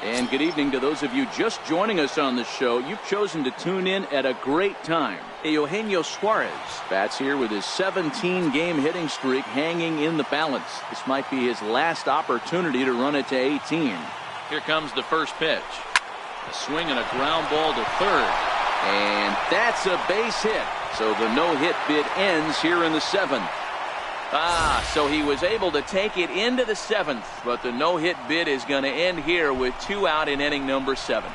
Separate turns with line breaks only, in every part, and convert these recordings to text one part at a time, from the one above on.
And good evening to those of you just joining us on the show. You've chosen to tune in at a great time. Eugenio Suarez bats here with his 17-game hitting streak hanging in the balance. This might be his last opportunity to run it to 18. Here comes the first pitch. A swing and a ground ball to third. And that's a base hit. So the no-hit bid ends here in the 7th. So he was able to take it into the 7th, but the no-hit bid is going to end here with 2 out in inning number 7.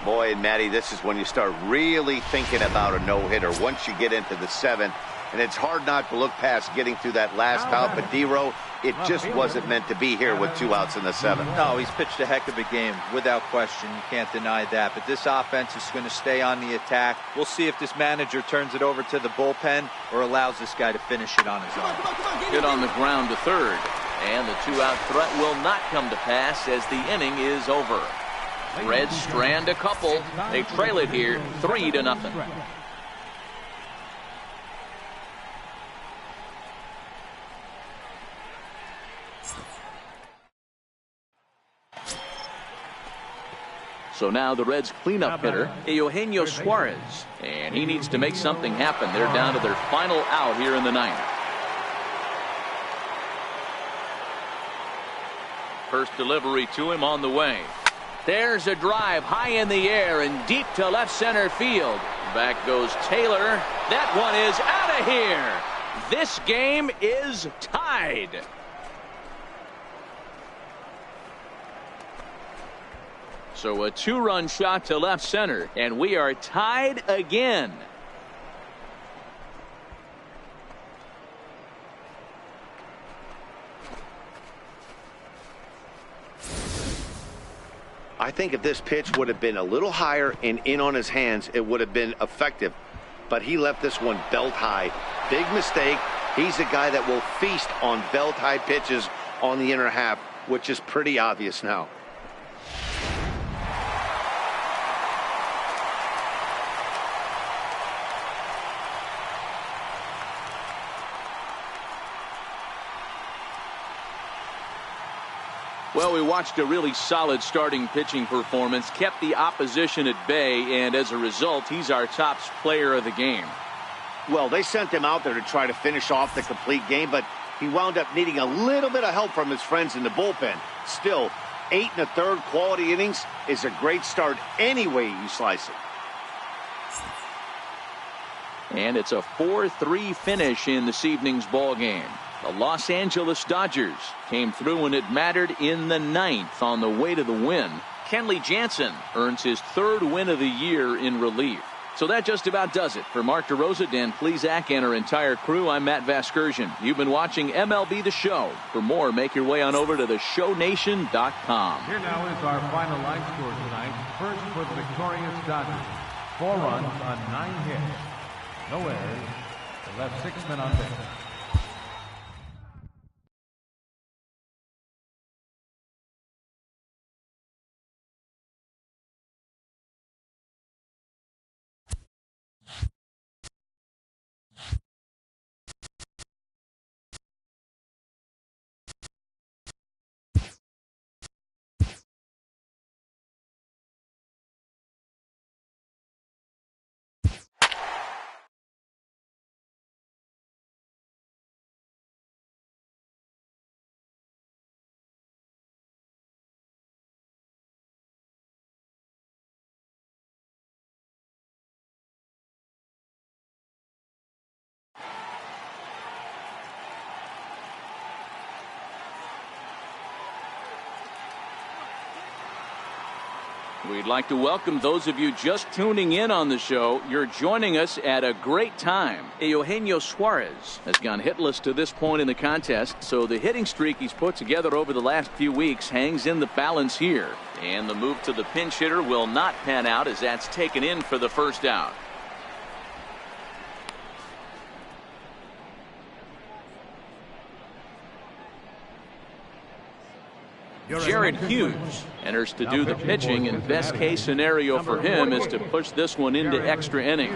Boy, and Matty, this is when you start really thinking about a no-hitter. Once you get into the 7th, and it's hard not to look past getting through that last out, but D-Row, it just wasn't meant to be here with 2 outs in the 7th.
No, he's pitched a heck of a game, without question. You can't deny that. But this offense is going to stay on the attack. We'll see if this manager turns it over to the bullpen or allows this guy to finish it on his own.
Hit on the ground to third. And the 2-out threat will not come to pass as the inning is over. Reds strand a couple. They trail it here 3-0. So now the Reds cleanup hitter, Eugenio Suarez. And he needs to make something happen. They're down to their final out here in the 9th. First delivery to him on the way. There's a drive high in the air and deep to left center field. Back goes Taylor. That one is out of here. This game is tied. So a 2-run shot to left center, and we are tied again.
I think if this pitch would have been a little higher and in on his hands, it would have been effective. But he left this one belt high. Big mistake. He's a guy that will feast on belt high pitches on the inner half, which is pretty obvious now.
Well, we watched a really solid starting pitching performance, kept the opposition at bay, and as a result, he's our top player of the game.
Well, they sent him out there to try to finish off the complete game, but he wound up needing a little bit of help from his friends in the bullpen. Still, 8 1/3 quality innings is a great start any way you slice it.
And it's a 4-3 finish in this evening's ball game. The Los Angeles Dodgers came through when it mattered in the 9th on the way to the win. Kenley Jansen earns his 3rd win of the year in relief. So that just about does it. For Mark DeRosa, Dan Plesac, and our entire crew, I'm Matt Vasgersian. You've been watching MLB The Show. For more, make your way on over to theshownation.com.
Here now is our final line score tonight. First for the victorious Dodgers. 4 runs on 9 hits. No errors. They left 6 men on base.
We'd like to welcome those of you just tuning in on the show. You're joining us at a great time. Eugenio Suarez has gone hitless to this point in the contest, so the hitting streak he's put together over the last few weeks hangs in the balance here. And the move to the pinch hitter will not pan out as that's taken in for the first out. Jared Hughes enters to do the pitching, and best case scenario for him is to push this one into extra innings.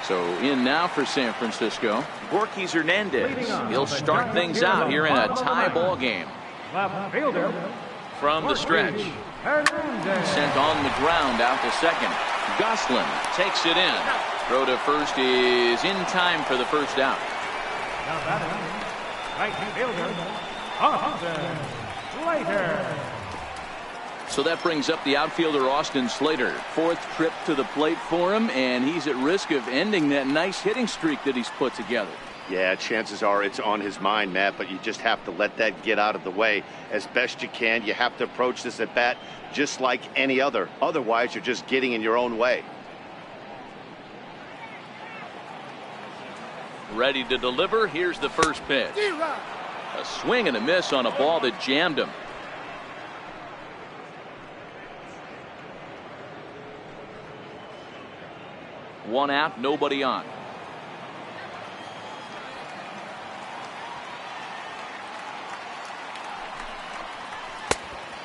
So in now for San Francisco, Borges Hernandez. He'll start things out here in a tie ball game.
Left fielder.
From the stretch. Sent on the ground out to second. Goslin takes it in. Throw to first is in time for the first out.
Now batting, right fielder, Austin Slater.
So that brings up the outfielder Austin Slater. Fourth trip to the plate for him, and he's at risk of ending that nice hitting streak that he's put together.
Yeah, chances are it's on his mind, Matt, but you just have to let that get out of the way as best you can. You have to approach this at bat just like any other. Otherwise, you're just getting in your own way.
Ready to deliver. Here's the first pitch. A swing and a miss on a ball that jammed him. One out, nobody on.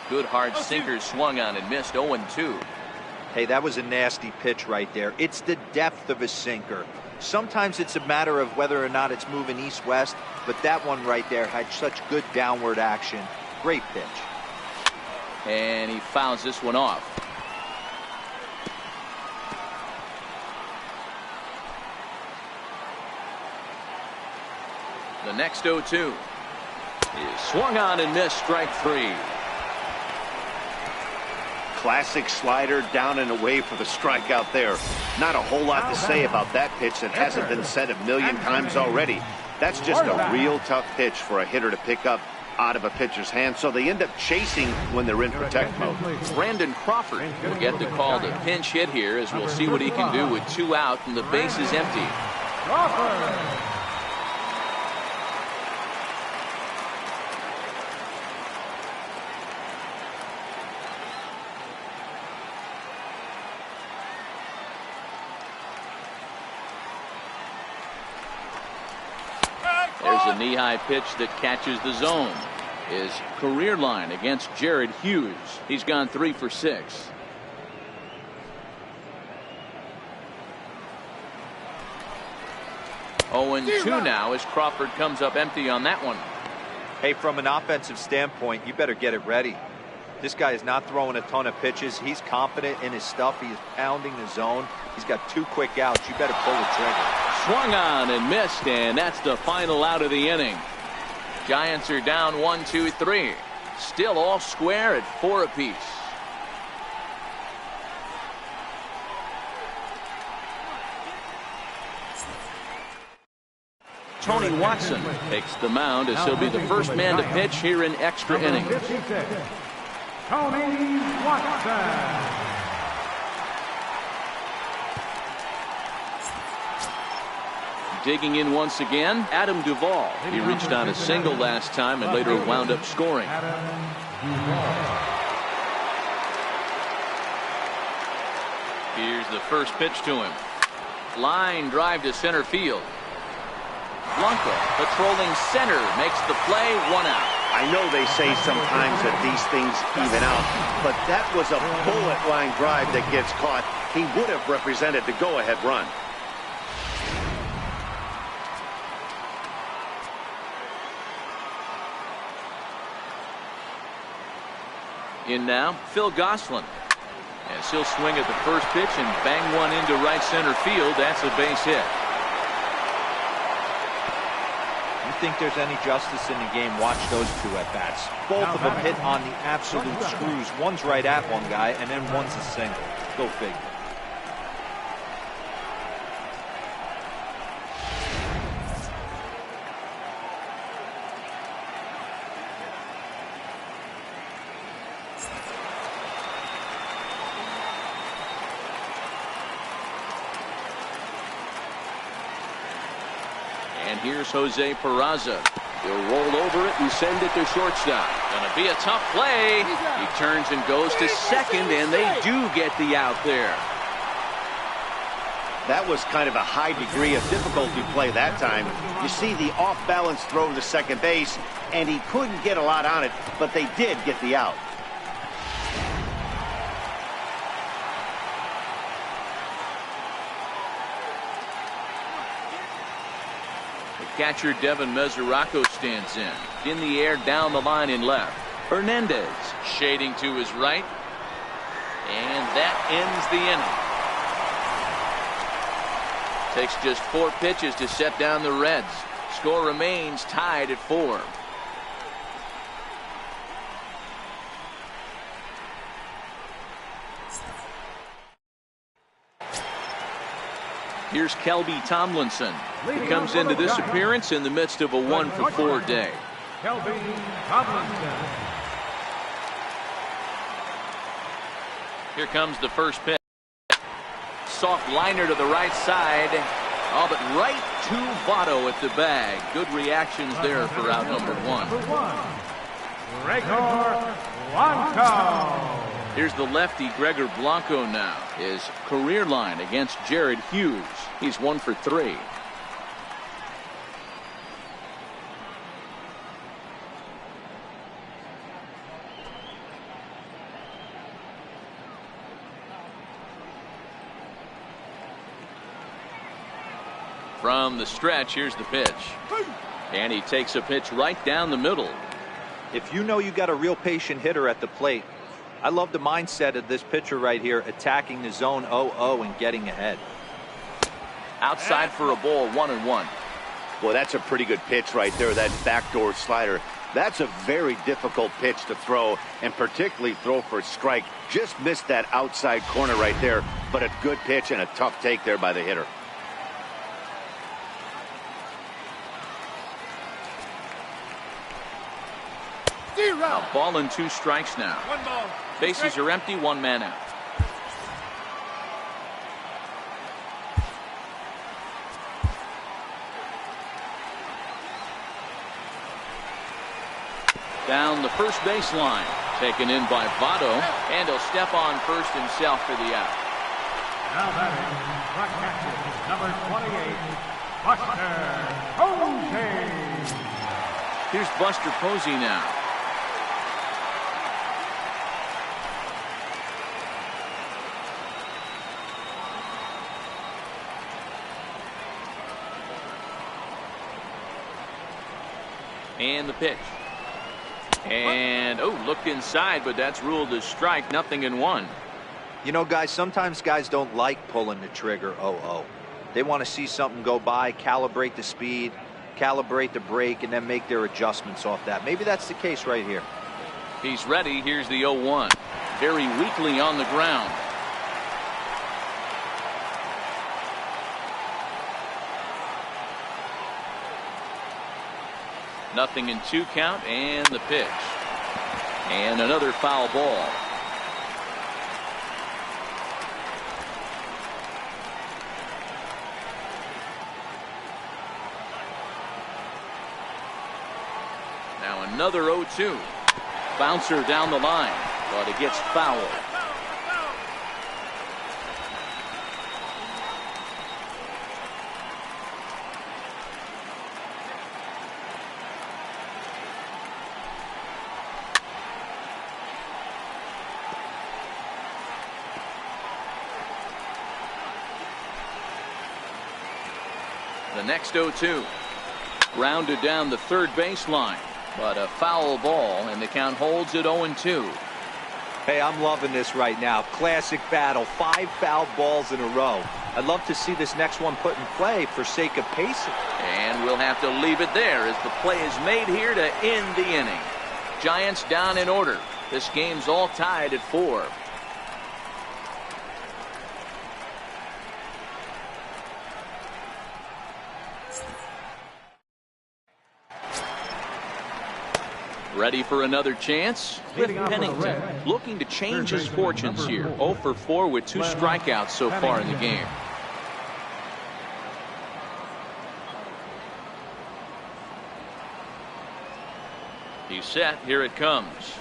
Good hard sinker swung on and missed. 0-2.
Hey, that was a nasty pitch right there. It's the depth of a sinker. Sometimes it's a matter of whether or not it's moving east-west, but that one right there had such good downward action. Great pitch.
And he fouls this one off. The next 0-2 is swung on and missed. Strike three.
Classic slider down and away for the strikeout there. Not a whole lot to say about that pitch that hasn't been said a million times already. That's just a real tough pitch for a hitter to pick up out of a pitcher's hand, so they end up chasing when they're in protect mode.
Brandon Crawford will get the call to pinch hit here, as we'll see what he can do with two out and the base is empty.
Crawford.
There's a knee-high pitch that catches the zone. His career line against Jared Hughes. He's gone 3 for 6. Oh, and 2 now as Crawford comes up empty on that one.
Hey, from an offensive standpoint, you better get it ready. This guy is not throwing a ton of pitches. He's confident in his stuff. He is pounding the zone. He's got 2 quick outs. You better pull the trigger.
Swung on and missed, and that's the final out of the inning. Giants are down 1-2-3. Still all square at 4 apiece. Tony Watson takes the mound as he'll be the first man to pitch here in extra innings.
Tony Watson.
Digging in once again, Adam Duvall. He reached on a single last time and later wound up scoring. Here's the first pitch to him. Line drive to center field. Blanco patrolling center makes the play. 1 out.
I know they say sometimes that these things even out, but that was a bullet line drive that gets caught. He would have represented the go-ahead run.
In now, Phil Goslin. As he'll swing at the first pitch and bang one into right center field. That's a base hit.
You think there's any justice in the game, watch those 2 at-bats. Both of them hit on the absolute screws. One's right at one guy, and then one's a single. Go figure.
And here's Jose Peraza. He'll roll over it and send it to shortstop. Gonna be a tough play. He turns and goes to second, and they do get the out there.
That was kind of a high degree of difficulty play that time. You see the off-balance throw to second base, and he couldn't get a lot on it, but they did get the out.
Catcher Devin Mesoraco stands in the air down the line in left. Hernandez shading to his right. And that ends the inning. Takes just 4 pitches to set down the Reds. Score remains tied at 4. Here's Kelby Tomlinson. He comes into this appearance in the midst of a 1-for-4 day.
Kelby Tomlinson.
Here comes the first pitch. Soft liner to the right side. Oh, but right to Votto at the bag. Good reactions there for out number 1.
Gregor Blanco.
Here's the lefty Gregor Blanco now. His career line against Jared Hughes. He's 1 for 3. From the stretch, here's the pitch. And he takes a pitch right down the middle.
If you know you got a real patient hitter at the plate, I love the mindset of this pitcher right here, attacking the zone 0-0 and getting ahead.
Outside for a ball, 1-1.
Well, that's a pretty good pitch right there, that backdoor slider. That's a very difficult pitch to throw, and particularly throw for a strike. Just missed that outside corner right there, but a good pitch and a tough take there by the hitter.
A ball and 2 strikes now.
1 ball.
Bases are empty, 1 man out. Down the first base line. Taken in by Votto. And he'll step on first himself for the out.
Now batting, the catcher, number 28, Buster Posey.
Here's Buster Posey now. And the pitch. And, looked inside, but that's ruled as strike. 0-1.
You know, guys, sometimes guys don't like pulling the trigger 0-0. They want to see something go by, calibrate the speed, calibrate the brake, and then make their adjustments off that. Maybe that's the case right here.
He's ready. Here's the 0-1. Very weakly on the ground. Nothing in 2 count, and the pitch. And another foul ball. Now another 0-2. Bouncer down the line, but it gets fouled. The next 0-2. Grounded down the third baseline, but a foul ball, and the count holds at 0-2.
Hey, I'm loving this right now. Classic battle. 5 foul balls in a row. I'd love to see this next one put in play for sake of pacing.
And we'll have to leave it there as the play is made here to end the inning. Giants down in order. This game's all tied at 4. Ready for another chance? Cliff Pennington looking to change his fortunes here. 0 for 4 with 2 strikeouts so far in the game. He's set. Here it comes.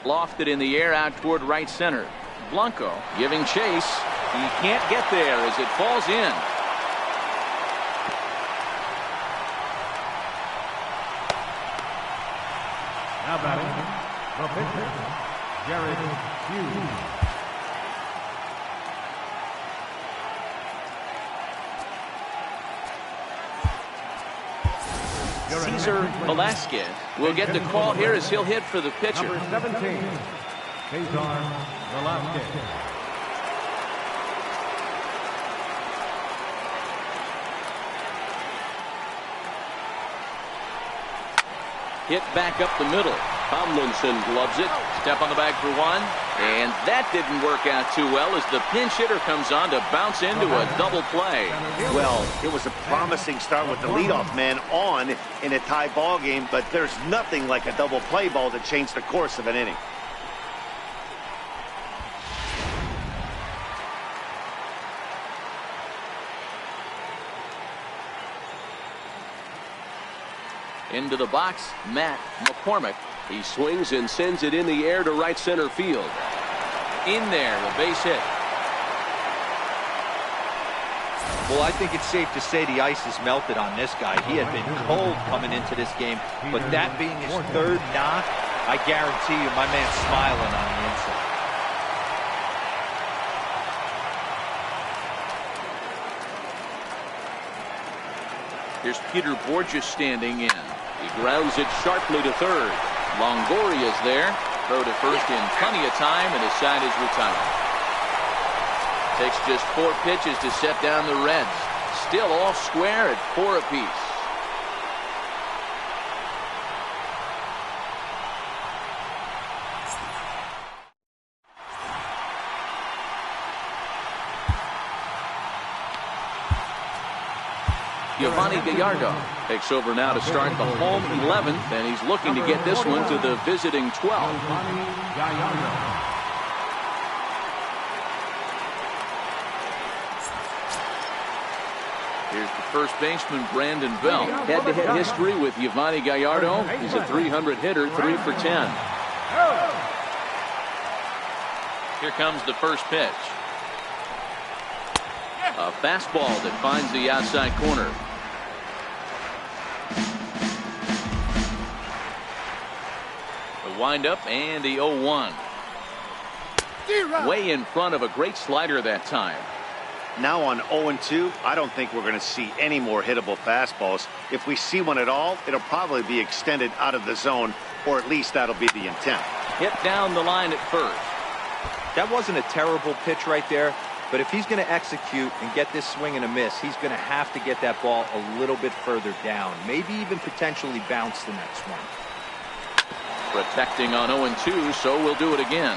Lofted in the air out toward right center. Blanco giving chase. He can't get there as it falls in.
Now batting, the pitcher, Jared Hughes.
Cesar Velasquez will get the call here as he'll hit for the pitcher.
Number 17, Cesar Velasquez.
Hit back up the middle. Tomlinson gloves it. Step on the bag for one. And that didn't work out too well as the pinch hitter comes on to bounce into a double play.
Well, it was a promising start with the leadoff man on in a tie ball game, but there's nothing like a double play ball to change the course of an inning.
Into the box, Matt McCormick.
He swings and sends it in the air to right center field.
In there, the base hit.
Well, I think it's safe to say the ice has melted on this guy. He had been cold coming into this game, but that being his third knock, I guarantee you my man's smiling on the inside.
Here's Peter Borges standing in. He grounds it sharply to third. Longoria's there. Throw to first in plenty of time, and his side is retired. Takes just 4 pitches to set down the Reds. Still all square at 4 apiece. Giovanni Gallardo takes over now to start the home 11th, and he's looking to get this one to the visiting 12th. Here's the first baseman, Brandon Bell. Head-to-head history with Giovanni Gallardo. He's a 300 hitter, 3 for 10. Here comes the first pitch. A fastball that finds the outside corner. The windup and the 0-1. Way in front of a great slider that time.
Now on 0-2, I don't think we're going to see any more hittable fastballs. If we see one at all, it'll probably be extended out of the zone, or at least that'll be the intent.
Hit down the line at first.
That wasn't a terrible pitch right there, but if he's going to execute and get this swing and a miss, he's going to have to get that ball a little bit further down, maybe even potentially bounce the next one.
Protecting on 0-2, so we'll do it again.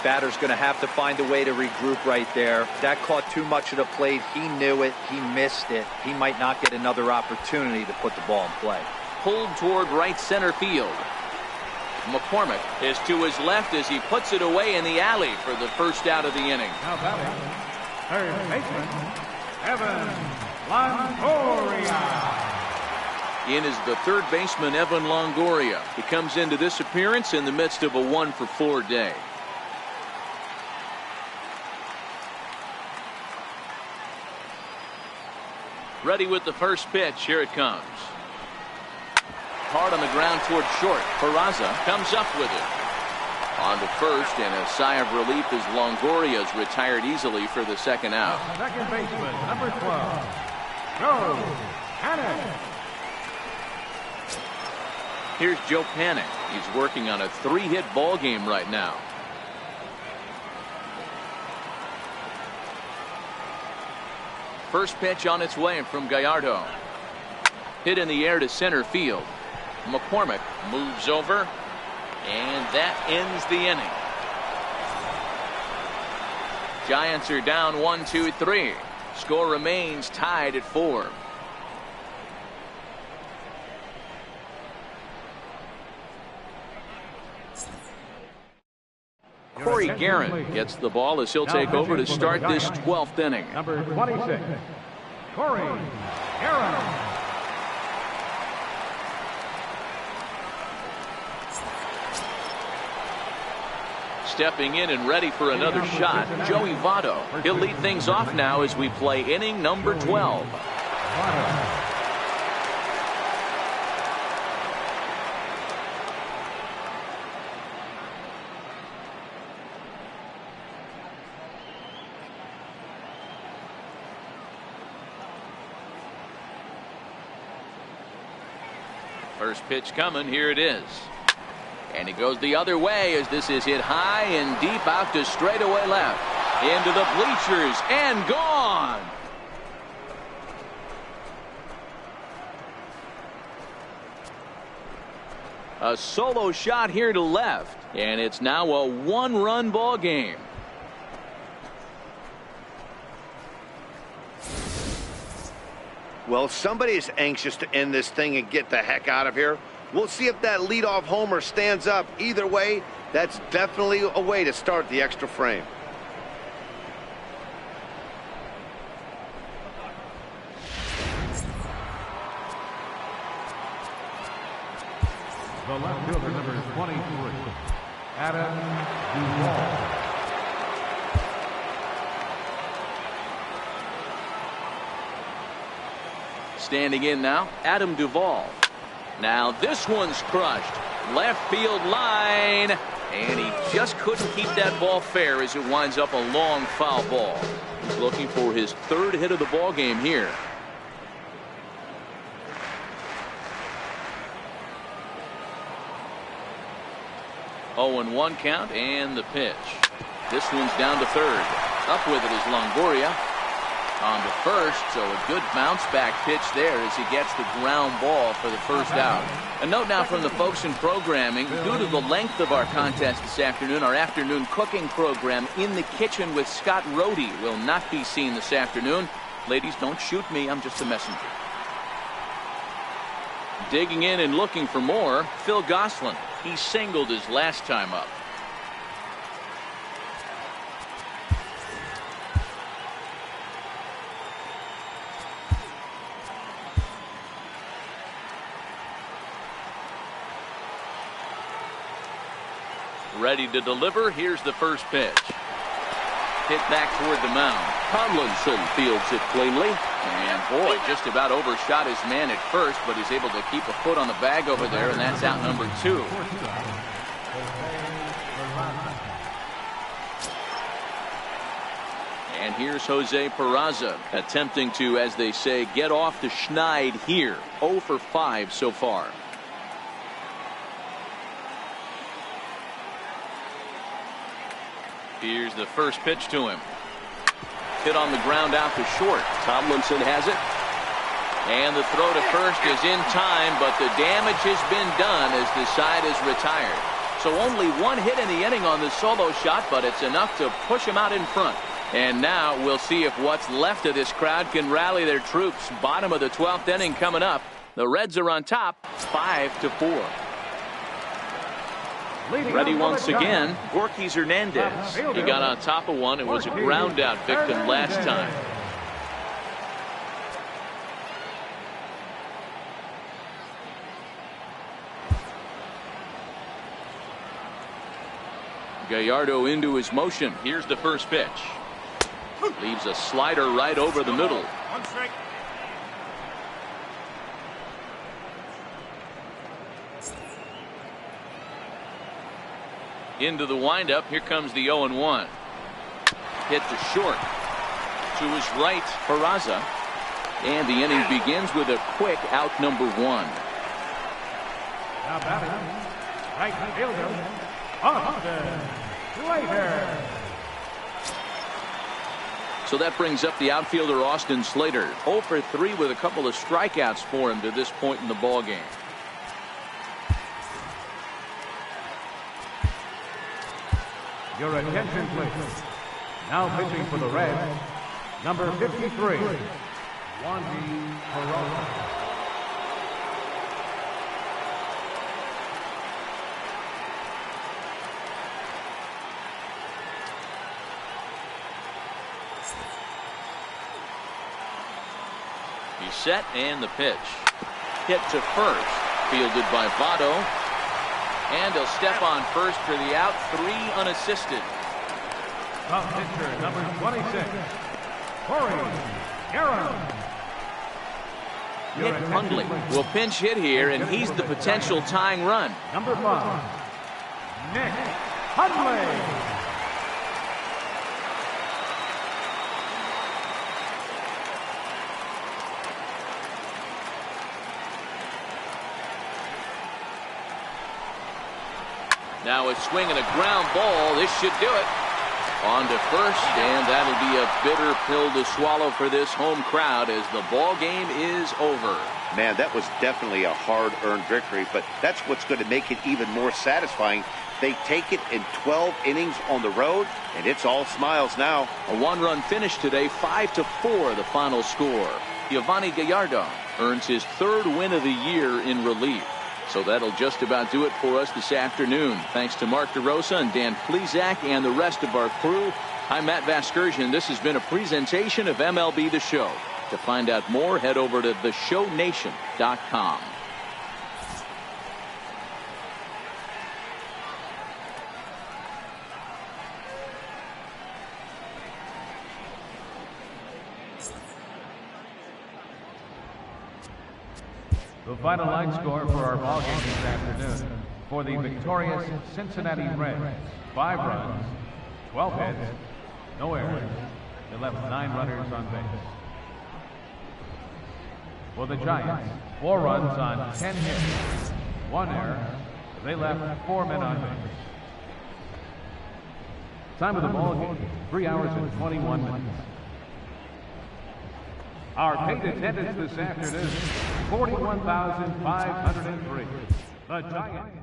Batter's going to have to find a way to regroup right there. That caught too much of the plate. He knew it. He missed it. He might not get another opportunity to put the ball in play.
Pulled toward right center field. McCormick is to his left as he puts it away in the alley for the first out of the inning.
Now batting, third baseman, Evan Longoria.
In is the third baseman, Evan Longoria. He comes into this appearance in the midst of a 1-for-4 day. Ready with the first pitch. Here it comes. Hard on the ground toward short. Peraza comes up with it. On to first, and a sigh of relief as Longoria's retired easily for the second out.
Second baseman, number 12, Joe Panic.
Here's Joe Panic. He's working on a 3-hit ball game right now. First pitch on its way from Gallardo. Hit in the air to center field. McCormick moves over, and that ends the inning. Giants are down 1-2-3. Score remains tied at 4. Corey Guerin gets the ball as he'll take over to start this 12th inning.
Number 26, Corey Guerin.
Stepping in and ready for another shot, Joey Votto. He'll lead things off now as we play inning number 12. First pitch coming. Here it is. And he goes the other way as this is hit high and deep out to straightaway left. Into the bleachers and gone. A solo shot here to left. And it's now a one-run ball game.
Well, somebody is anxious to end this thing and get the heck out of here. We'll see if that leadoff homer stands up. Either way, that's definitely a way to start the extra frame.
The left fielder, number 23, Adam Duvall.
Standing in now, Adam Duvall. Now this one's crushed. Left field line. And he just couldn't keep that ball fair as it winds up a long foul ball. He's looking for his third hit of the ball game here. Oh, and 1 count and the pitch. This one's down to third. Up with it is Longoria. On to first, so a good bounce back pitch there as he gets the ground ball for the first out. A note now from the folks in programming. Due to the length of our contest this afternoon, our afternoon cooking program, In the Kitchen with Scott Rohde, will not be seen this afternoon. Ladies, don't shoot me. I'm just a messenger. Digging in and looking for more, Phil Gosselin. He singled his last time up. Ready to deliver. Here's the first pitch. Hit back toward the mound.
Tomlinson fields it cleanly.
And boy, just about overshot his man at first, but he's able to keep a foot on the bag over there, and that's out number 2. And here's Jose Peraza attempting to, as they say, get off the schneid here. 0 for 5 so far. Here's the first pitch to him. Hit on the ground out to short.
Tomlinson has it.
And the throw to first is in time, but the damage has been done as the side is retired. So only 1 hit in the inning on the solo shot, but it's enough to push him out in front. And now we'll see if what's left of this crowd can rally their troops. Bottom of the 12th inning coming up. The Reds are on top, 5-4. Ready once again, Gorkys Hernandez. He got on top of one. It was a ground out victim last time. Gallardo into his motion. Here's the first pitch. Leaves a slider right over the middle. Into the windup. Here comes the 0-1. Hit to short. To his right, Peraza. And the inning begins with a quick out number 1.
Now batting, right fielder, Austin Slater.
So that brings up the outfielder Austin Slater. 0 for 3 with a couple of strikeouts for him to this point in the ball game.
Your attention, please. Now pitching for the Reds, number 53, Wandy Peralta.
He's set and the pitch. Hit to first. Fielded by Votto. And he'll step on first for the out. 3 unassisted.
Top pitcher, number 26, Corey Aaron.
Nick Hundley will pinch hit here, and he's the potential tying run.
Number 5, Nick Hundley.
Now a swing and a ground ball. This should do it. On to first, and that'll be a bitter pill to swallow for this home crowd as the ball game is over.
Man, that was definitely a hard-earned victory, but that's what's going to make it even more satisfying. They take it in 12 innings on the road, and it's all smiles now.
A one-run finish today, 5-4 the final score. Giovanni Gallardo earns his third win of the year in relief. So that'll just about do it for us this afternoon. Thanks to Mark DeRosa and Dan Plesac and the rest of our crew. I'm Matt Vasgersian. This has been a presentation of MLB The Show. To find out more, head over to theshownation.com.
The final line score for our ball game this afternoon. For the victorious Cincinnati Reds, 5 runs, 12 hits, no errors. They left 9 runners on base. For the Giants, 4 runs on 10 hits, 1 error. They left 4 men on base. Time of the ball game, 3 hours and 21 minutes. Our paid attendance this afternoon, 41,503. The Giants.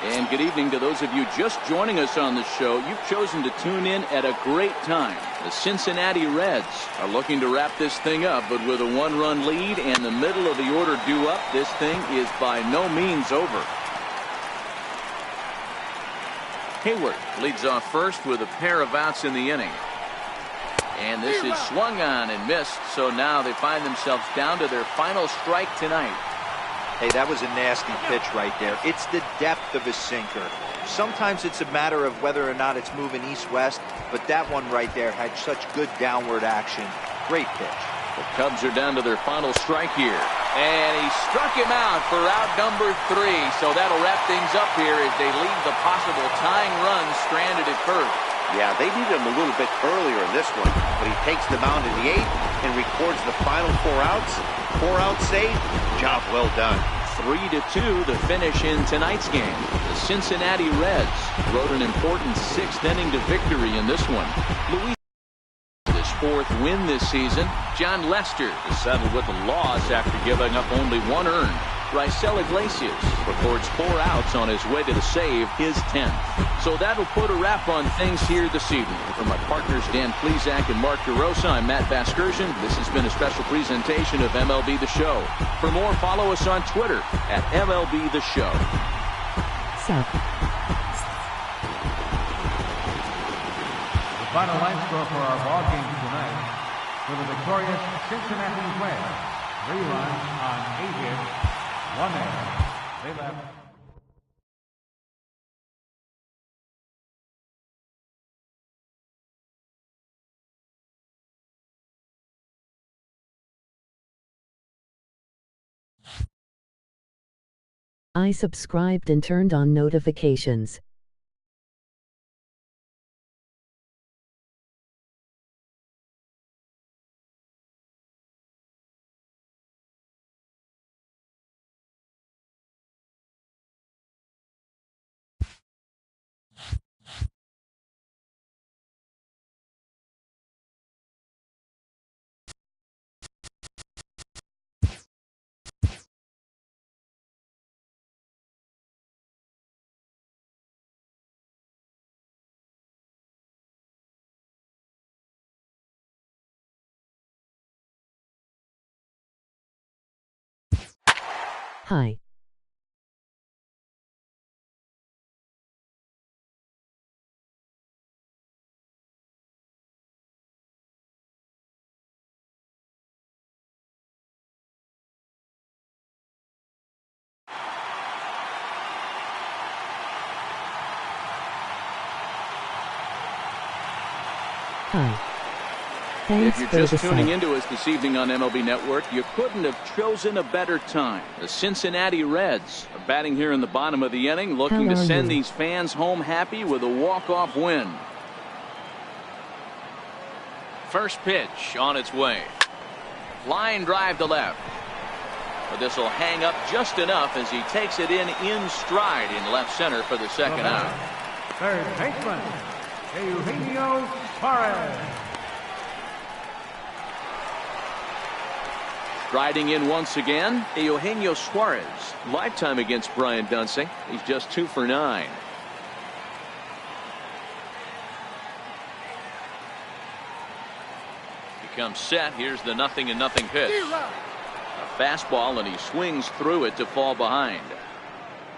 And good evening to those of you just joining us on the show. You've chosen to tune in at a great time. The Cincinnati Reds are looking to wrap this thing up, but with a 1-run lead and the middle of the order due up, this thing is by no means over. Hayward leads off first with a pair of outs in the inning. And this is swung on and missed, so now they find themselves down to their final strike tonight.
Hey, that was a nasty pitch right there. It's the depth of his sinker. Sometimes it's a matter of whether or not it's moving east-west, but that one right there had such good downward action. Great pitch.
The Cubs are down to their final strike here. And he struck him out for out number 3. So that'll wrap things up here as they leave the possible tying run stranded at first.
Yeah, they needed him a little bit earlier in this one, but he takes the mound in the 8th and records the final 4 outs. 4 outs saved. Job well done.
3-2 the finish in tonight's game. The Cincinnati Reds rode an important 6th inning to victory in this one. Louis, his 4th win this season. John Lester is settled with a loss after giving up only 1 earned. Raisel Iglesias records 4 outs on his way to the save, his 10th. So that'll put a wrap on things here this evening. For my partners Dan Plesac and Mark DeRosa, I'm Matt Vasgersian. This has been a special presentation of MLB The Show. For more, follow us on Twitter at MLB The Show.
The final line score for our ball game tonight. For the victorious Cincinnati Reds, 3 runs on 8 hits, 1 error. They left.
I subscribed and turned on notifications. Hi. Hi. Thanks
If you're
for
just
the
tuning
sub.
into us this evening on MLB Network, you couldn't have chosen a better time. The Cincinnati Reds are batting here in the bottom of the inning, looking to
How are
send
you?
these fans home happy with a walk-off win. First pitch on its way. Line drive to left. But this will hang up just enough as he takes it in stride in left center for the second out.
Third baseman, Eugenio Suarez.
Striding in once again, Eugenio Suarez. Lifetime against Brian Dunsing. He's just 2 for 9. He comes set. Here's the 0-0 pitch. A fastball, and he swings through it to fall behind.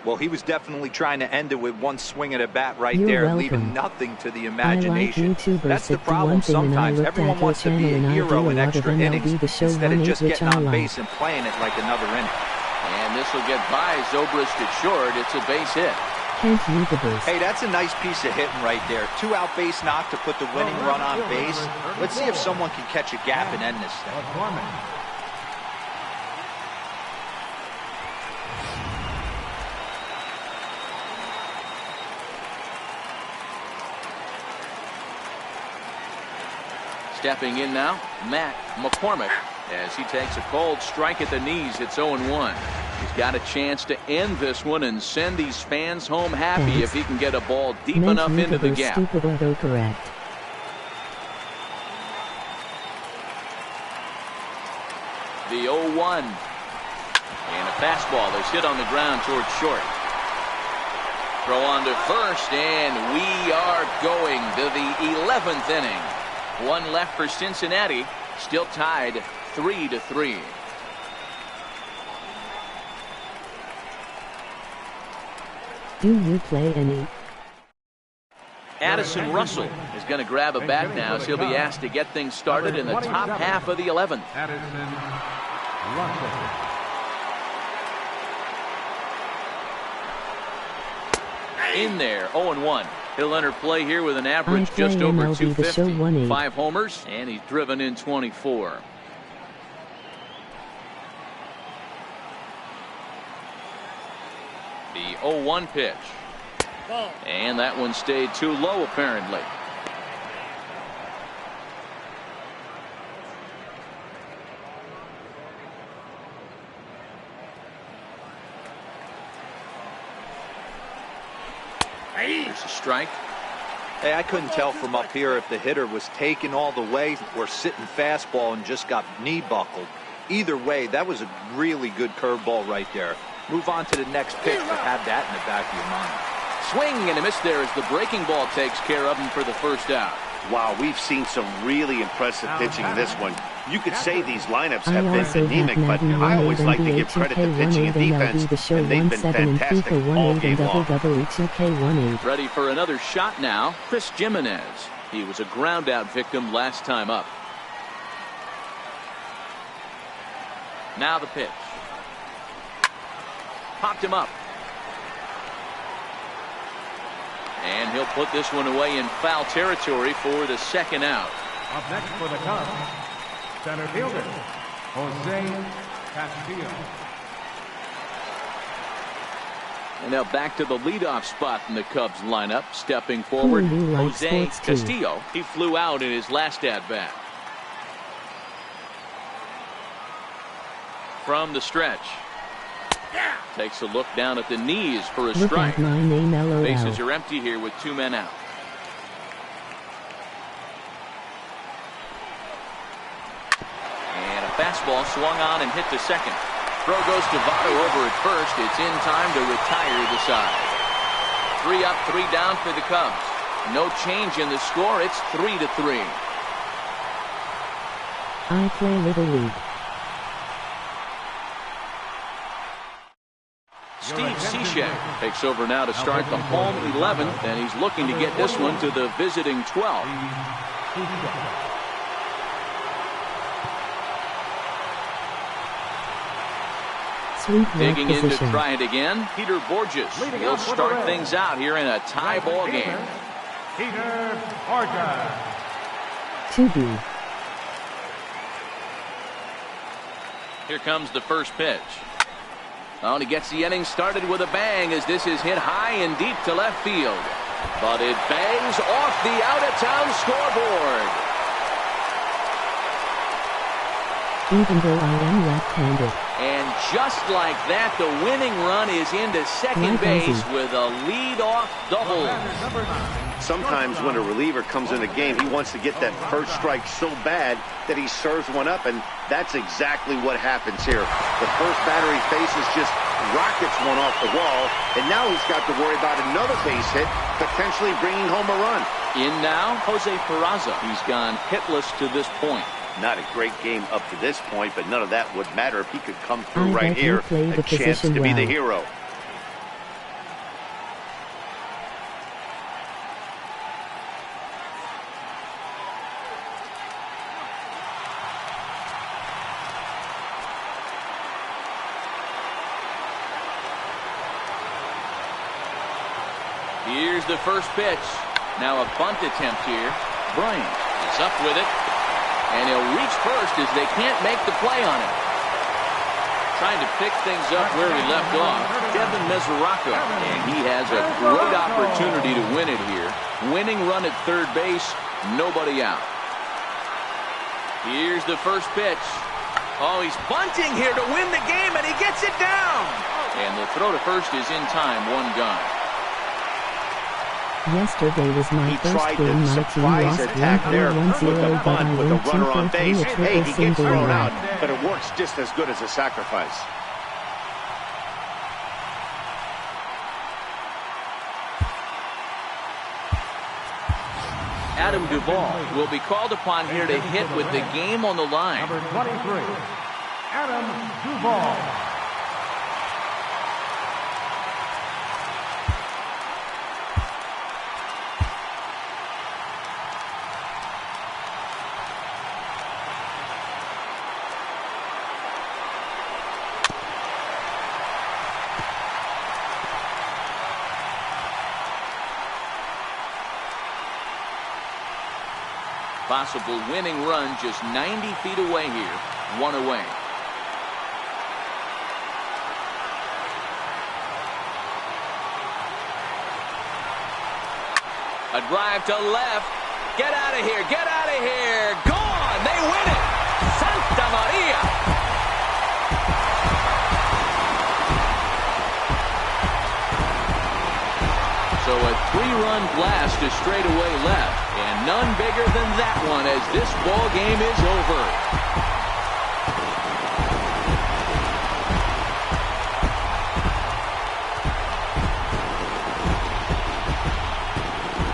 Well, he was definitely trying to end it with one swing at a bat right
You're
there,
welcome.
leaving nothing to the
I like
imagination.
YouTubers
That's the
that do
problem
one thing, and I
sometimes.
looked
Everyone
at your
wants to be
channel
a
and I do
hero
a
in
lot of
extra
MLB
innings
The Show
instead of
1-8,
just
which
getting
I
on
like.
base and playing it like another inning.
And this will get by Zobrist at short. It's a base hit.
Can't YouTubers.
Hey, that's a nice piece of hitting right there. 2-out base knock to put the winning run on base. Let's see if someone can catch a gap and end this thing.
Stepping in now, Matt McCormick, as he takes a cold strike at the knees. It's 0-1. He's got a chance to end this one and send these fans home happy
Thanks.
if he can get a ball deep
Make
enough into the
YouTubers
gap.
stupid autocorrect.
The 0-1. And a fastball is hit on the ground towards short. Throw on to first, and we are going to the 11th inning. One left for Cincinnati, still tied 3-3.
Do you play any?
Addison Russell is going to grab a bat now, so he'll be asked to get things started in the top half of the 11th.
Addison Russell.
In there, 0-1. He'll enter play here with an average
play
just over
MLB The Show
250.
1-8.
5 homers, and he's driven in 24. The 0-1 pitch. And that one stayed too low, apparently. There's a strike.
Hey, I couldn't tell from up here if the hitter was taken all the way or sitting fastball and just got knee buckled. Either way, that was a really good curveball right there. Move on to the next pitch, but have that in the back of your mind.
Swing and a miss there as the breaking ball takes care of him for the first out.
Wow, we've seen some really impressive pitching in this one. You could say these lineups have
I
been
also have
anemic, but
Madden
I
1-8
always like to
NBA
give credit to
2K
pitching and
1-8 MLB
defense,
The Show
and they've been
1-7 and
fantastic
FIFA
all
1-8
game
and
long.
WWE 2K 1-8.
Ready for another shot now. Chris Jimenez. He was a ground out victim last time up. Now the pitch. Popped him up. And he'll put this one away in foul territory for the second out.
Up next for the Cubs, center fielder, Jose Castillo.
And now back to the leadoff spot in the Cubs lineup. Stepping forward,
Who do you like
Jose
sports too?
Castillo. He flew out in his last at-bat. From the stretch. Takes a look down at the knees for a
Look
strike.
at my name,
Bases
LOL.
are empty here with 2 men out. And a fastball swung on and hit to second. Throw goes to Votto over at first. It's in time to retire the side. 3 up, 3 down for the Cubs. No change in the score. It's 3-3.
I play Little League.
Steve Cishek takes over now to start the home 11th, and he's looking to get this one to the visiting 12. Digging in to try it again, Peter Borges. He'll start things out here in a tie ball game.
Peter Borges.
2B.
Here comes the first pitch. Oh, and he gets the inning started with a bang as this is hit high and deep to left field. But it bangs off the out-of-town scoreboard.
Even though I am left-handed.
And just like that, the winning run is into second base with a lead-off double.
Sometimes when a reliever comes in a game, he wants to get that first strike so bad that he serves one up, and that's exactly what happens here. The first batter he faces just rockets one off the wall, and now he's got to worry about another base hit, potentially bringing home a run.
In now, Jose Peraza. He's gone hitless to this point.
Not a great game up to this point, but none of that would matter if he could come through
I
right here.
A
chance to be the hero.
Here's the first pitch. Now a bunt attempt here. Bryant is up with it. And he'll reach first as they can't make the play on him. Trying to pick things up where he left off, Devin Mesoraco. And he has a great opportunity to win it here. Winning run at third base, nobody out. Here's the first pitch. Oh, he's bunting here to win the game, and he gets it down. And the throw to first is in time, one gone.
Yesterday was my first
tried
game.
the
My team
surprise
lost
attack there
1-0,
with the
but
bunt
I
with the
won
runner on
2-3,
base.
a
Hey,
triple
he gets
single
thrown
run.
out, but it works just as good as a sacrifice.
Adam Duvall will be called upon here to hit with the game on the line.
Number 23, Adam Duvall.
Possible winning run just 90 feet away here. One away. A drive to left. Get out of here. Get out of here. Gone. They win it. Santa Maria. So a three-run blast to straightaway left. And none bigger than that one as this ball game is over.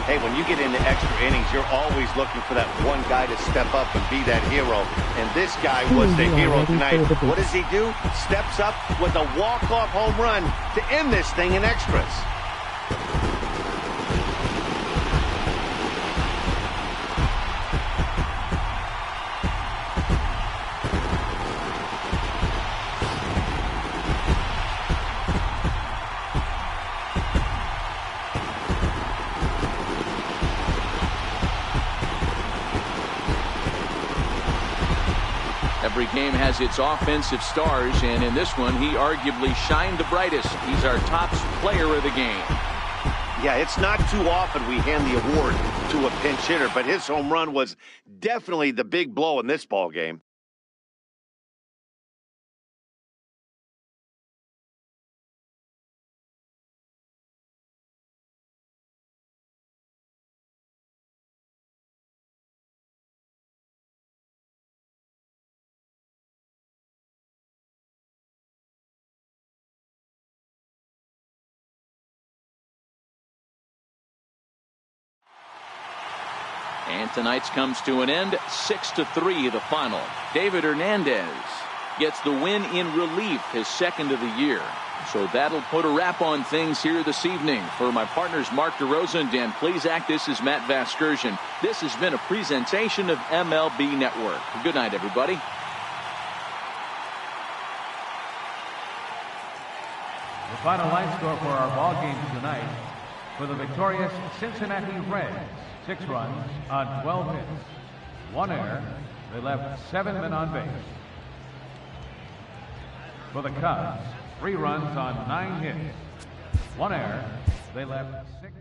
Hey, when you get into extra innings, you're always looking for that one guy to step up and be that hero. And this guy was the hero tonight. What does he do? Steps up with a walk-off home run to end this thing in extras.
Every game has its offensive stars, and in this one, he arguably shined the brightest. He's our top player of the game.
Yeah, it's not too often we hand the award to a pinch hitter, but his home run was definitely the big blow in this ball game.
And tonight's comes to an end, 6-3 the final. David Hernandez gets the win in relief, his second of the year. So that'll put a wrap on things here this evening. For my partners Mark DeRosa and Dan Plezak, this is Matt Vasgersian. This has been a presentation of MLB Network. Good night, everybody.
The final line score for our ball game tonight: for the victorious Cincinnati Reds, 6 runs on 12 hits, 1 error. They left 7 men on base. For the Cubs, 3 runs on 9 hits, 1 error. They left 6.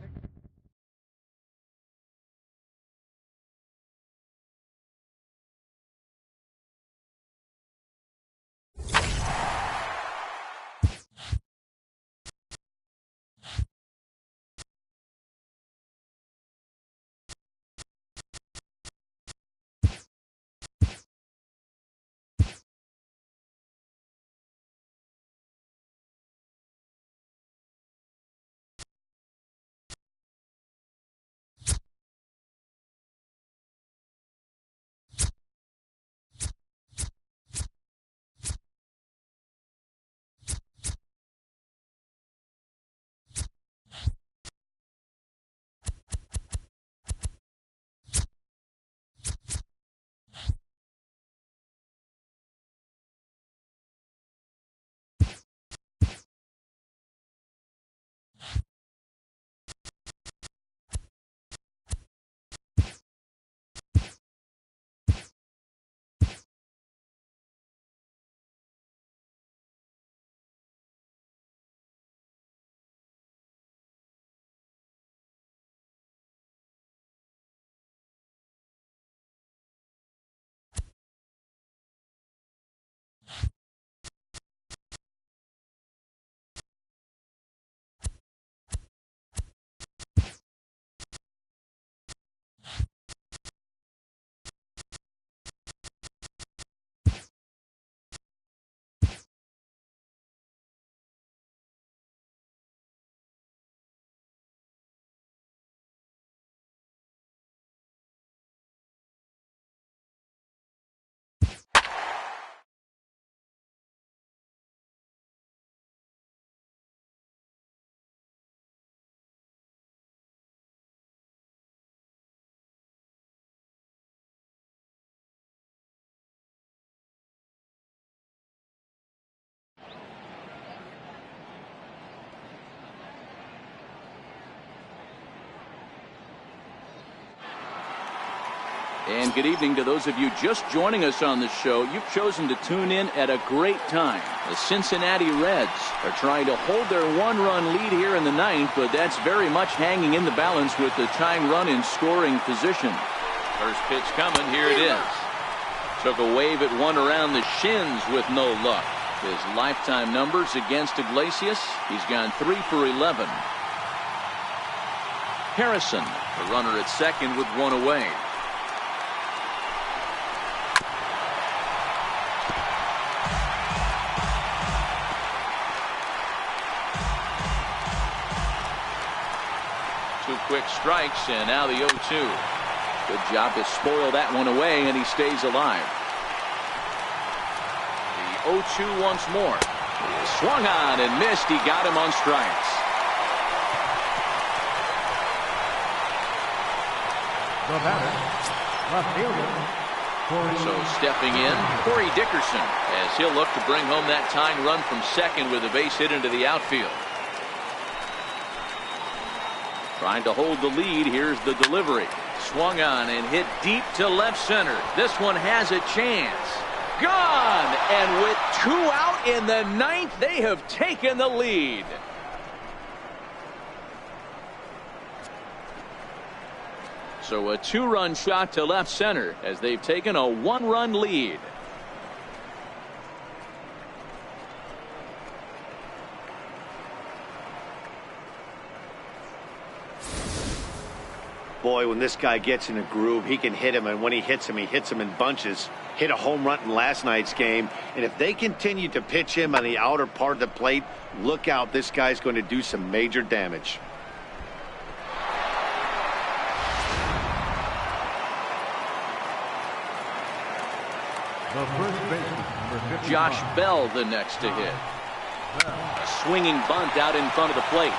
And good evening to those of you just joining us on the show. You've chosen to tune in at a great time. The Cincinnati Reds are trying to hold their 1-run lead here in the 9th, but that's very much hanging in the balance with the tying run in scoring position. First pitch coming. Here it is. Took a wave at one around the shins with no luck. His lifetime numbers against Iglesias, he's gone 3 for 11. Harrison, the runner at second with 1 away. Quick strikes, and now the 0-2. Good job to spoil that one away, and he stays alive. The 0-2 once more. He swung on and missed. He got him on strikes.
The batter, left fielder.
So stepping in, Corey Dickerson, as he'll look to bring home that tying run from second with a base hit into the outfield. Trying to hold the lead. Here's the delivery. Swung on and hit deep to left center. This one has a chance. Gone! And with 2 out in the 9th, they have taken the lead. So a 2-run shot to left center as they've taken a 1-run lead.
Boy, when this guy gets in a groove, he can hit him, and when he hits him in bunches. Hit a home run in last night's game, and if they continue to pitch him on the outer part of the plate, look out, this guy's going to do some major damage.
The first baseman, number 51.
Josh Bell the next to hit. A swinging bunt out in front of the plate.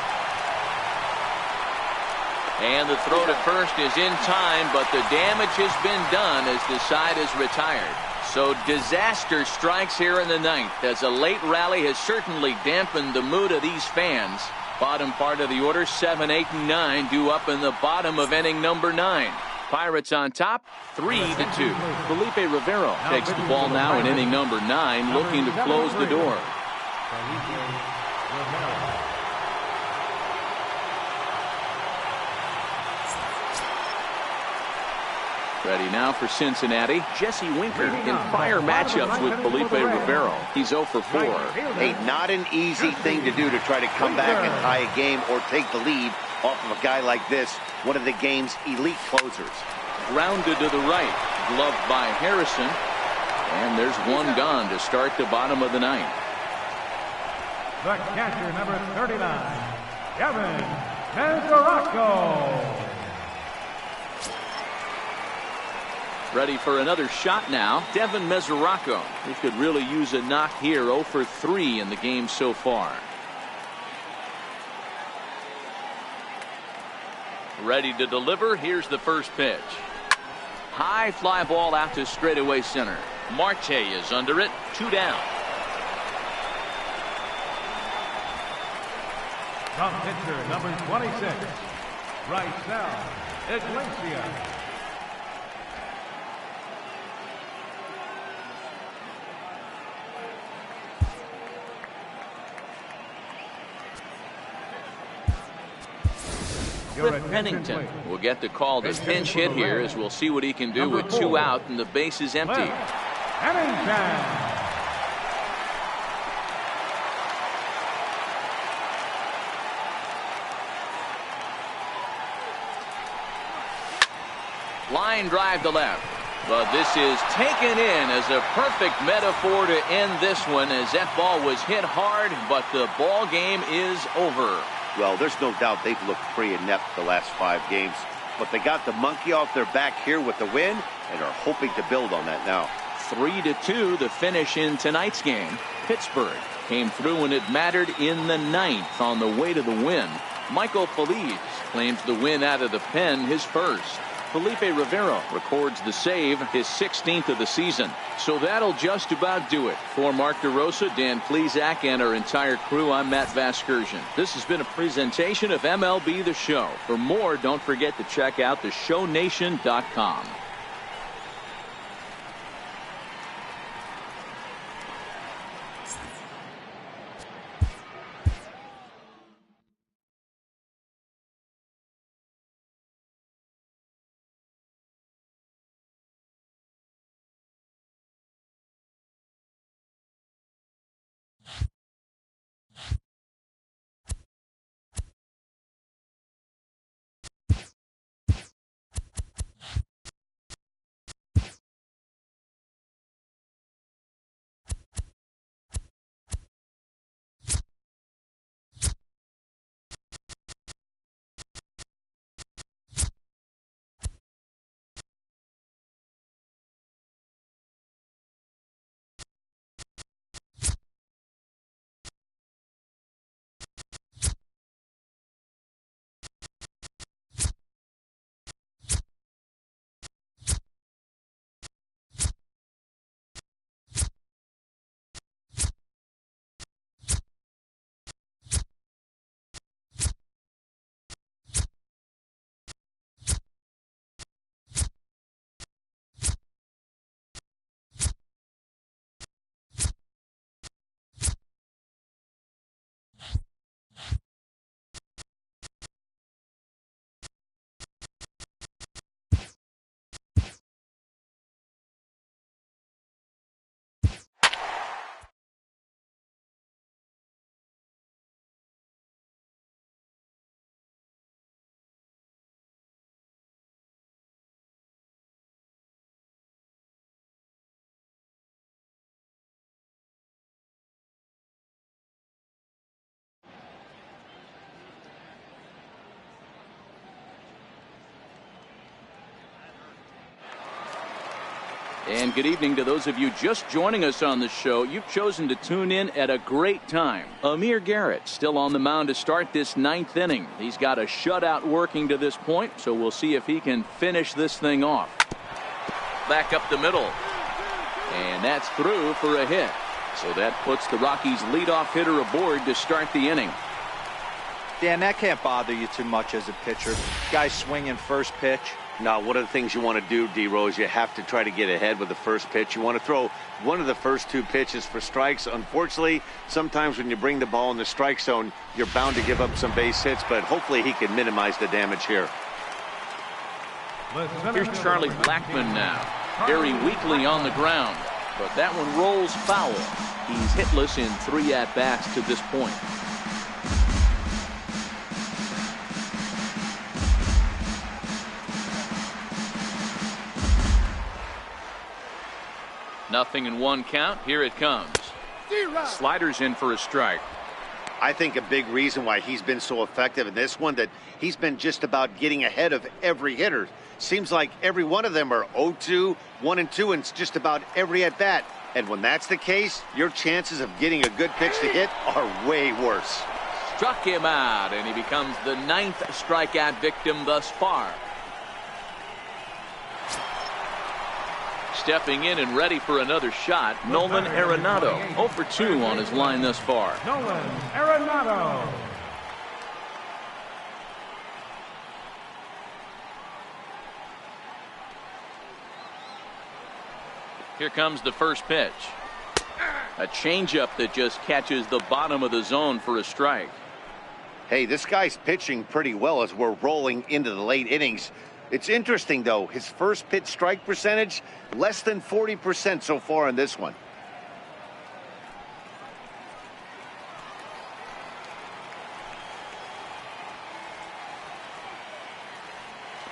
And the throw to first is in time, but the damage has been done as the side is retired. So disaster strikes here in the ninth, as a late rally has certainly dampened the mood of these fans. Bottom part of the order, 7, 8, and 9 due up in the bottom of inning number 9. Pirates on top, 3-2. Felipe Rivero takes the ball now in inning number 9, looking to close the door. Ready now for Cincinnati, Jesse Winker. In prior matchups with Felipe Rivero, he's 0 for 4.
Hey, not an easy thing to do to try to come back and tie a game or take the lead off of a guy like this, one of the game's elite closers.
Grounded to the right, gloved by Harrison. And there's one gone to start the bottom of the ninth.
The catcher, number 39, Kevin Mesoraco.
Ready for another shot now, Devin Mesoraco. He could really use a knock here, 0 for 3 in the game so far. Ready to deliver, here's the first pitch. High fly ball out to straightaway center. Marte is under it, 2 down.
From pitcher, number 26, Raisel Iglesias.
Cliff Pennington will get the call to pinch hit here, as we'll see what he can do with 2 out and the base is empty.
Pennington.
Line drive to left. But this is taken in as a perfect metaphor to end this one, as that ball was hit hard, but the ball game is over.
Well, there's no doubt they've looked pretty inept the last 5 games. But they got the monkey off their back here with the win and are hoping to build on that now.
3-2 the finish in tonight's game. Pittsburgh came through when it mattered in the ninth on the way to the win. Michael Feliz claims the win out of the pen, his first. Felipe Rivero records the save, his 16th of the season. So that'll just about do it. For Mark DeRosa, Dan Plesac, and our entire crew, I'm Matt Vasgersian. This has been a presentation of MLB The Show. For more, don't forget to check out theshownation.com. And good evening to those of you just joining us on the show. You've chosen to tune in at a great time. Amir Garrett still on the mound to start this 9th inning. He's got a shutout working to this point, so we'll see if he can finish this thing off. Back up the middle. And that's through for a hit. So that puts the Rockies' leadoff hitter aboard to start the inning.
Dan, that can't bother you too much as a pitcher. Guy swinging first pitch.
Now, one of the things you want to do, D-Rose, you have to try to get ahead with the first pitch. You want to throw one of the first 2 pitches for strikes. Unfortunately, sometimes when you bring the ball in the strike zone, you're bound to give up some base hits, but hopefully he can minimize the damage here.
Here's Charlie Blackmon now. Very weakly on the ground, but that one rolls foul. He's hitless in 3 at-bats to this point. Nothing in 1 count. Here it comes. Sliders in for a strike.
I think a big reason why he's been so effective in this one, that he's been just about getting ahead of every hitter. Seems like every one of them are 0-2, 1-2, and just about every at bat. And when that's the case, your chances of getting a good pitch to hit are way worse.
Struck him out, and he becomes the 9th strikeout victim thus far. Stepping in and ready for another shot, Nolan Arenado. 0 for 2 on his line thus far.
Nolan Arenado.
Here comes the first pitch. A changeup that just catches the bottom of the zone for a strike.
Hey, this guy's pitching pretty well as we're rolling into the late innings. It's interesting, though, his first pitch strike percentage, less than 40% so far in this one.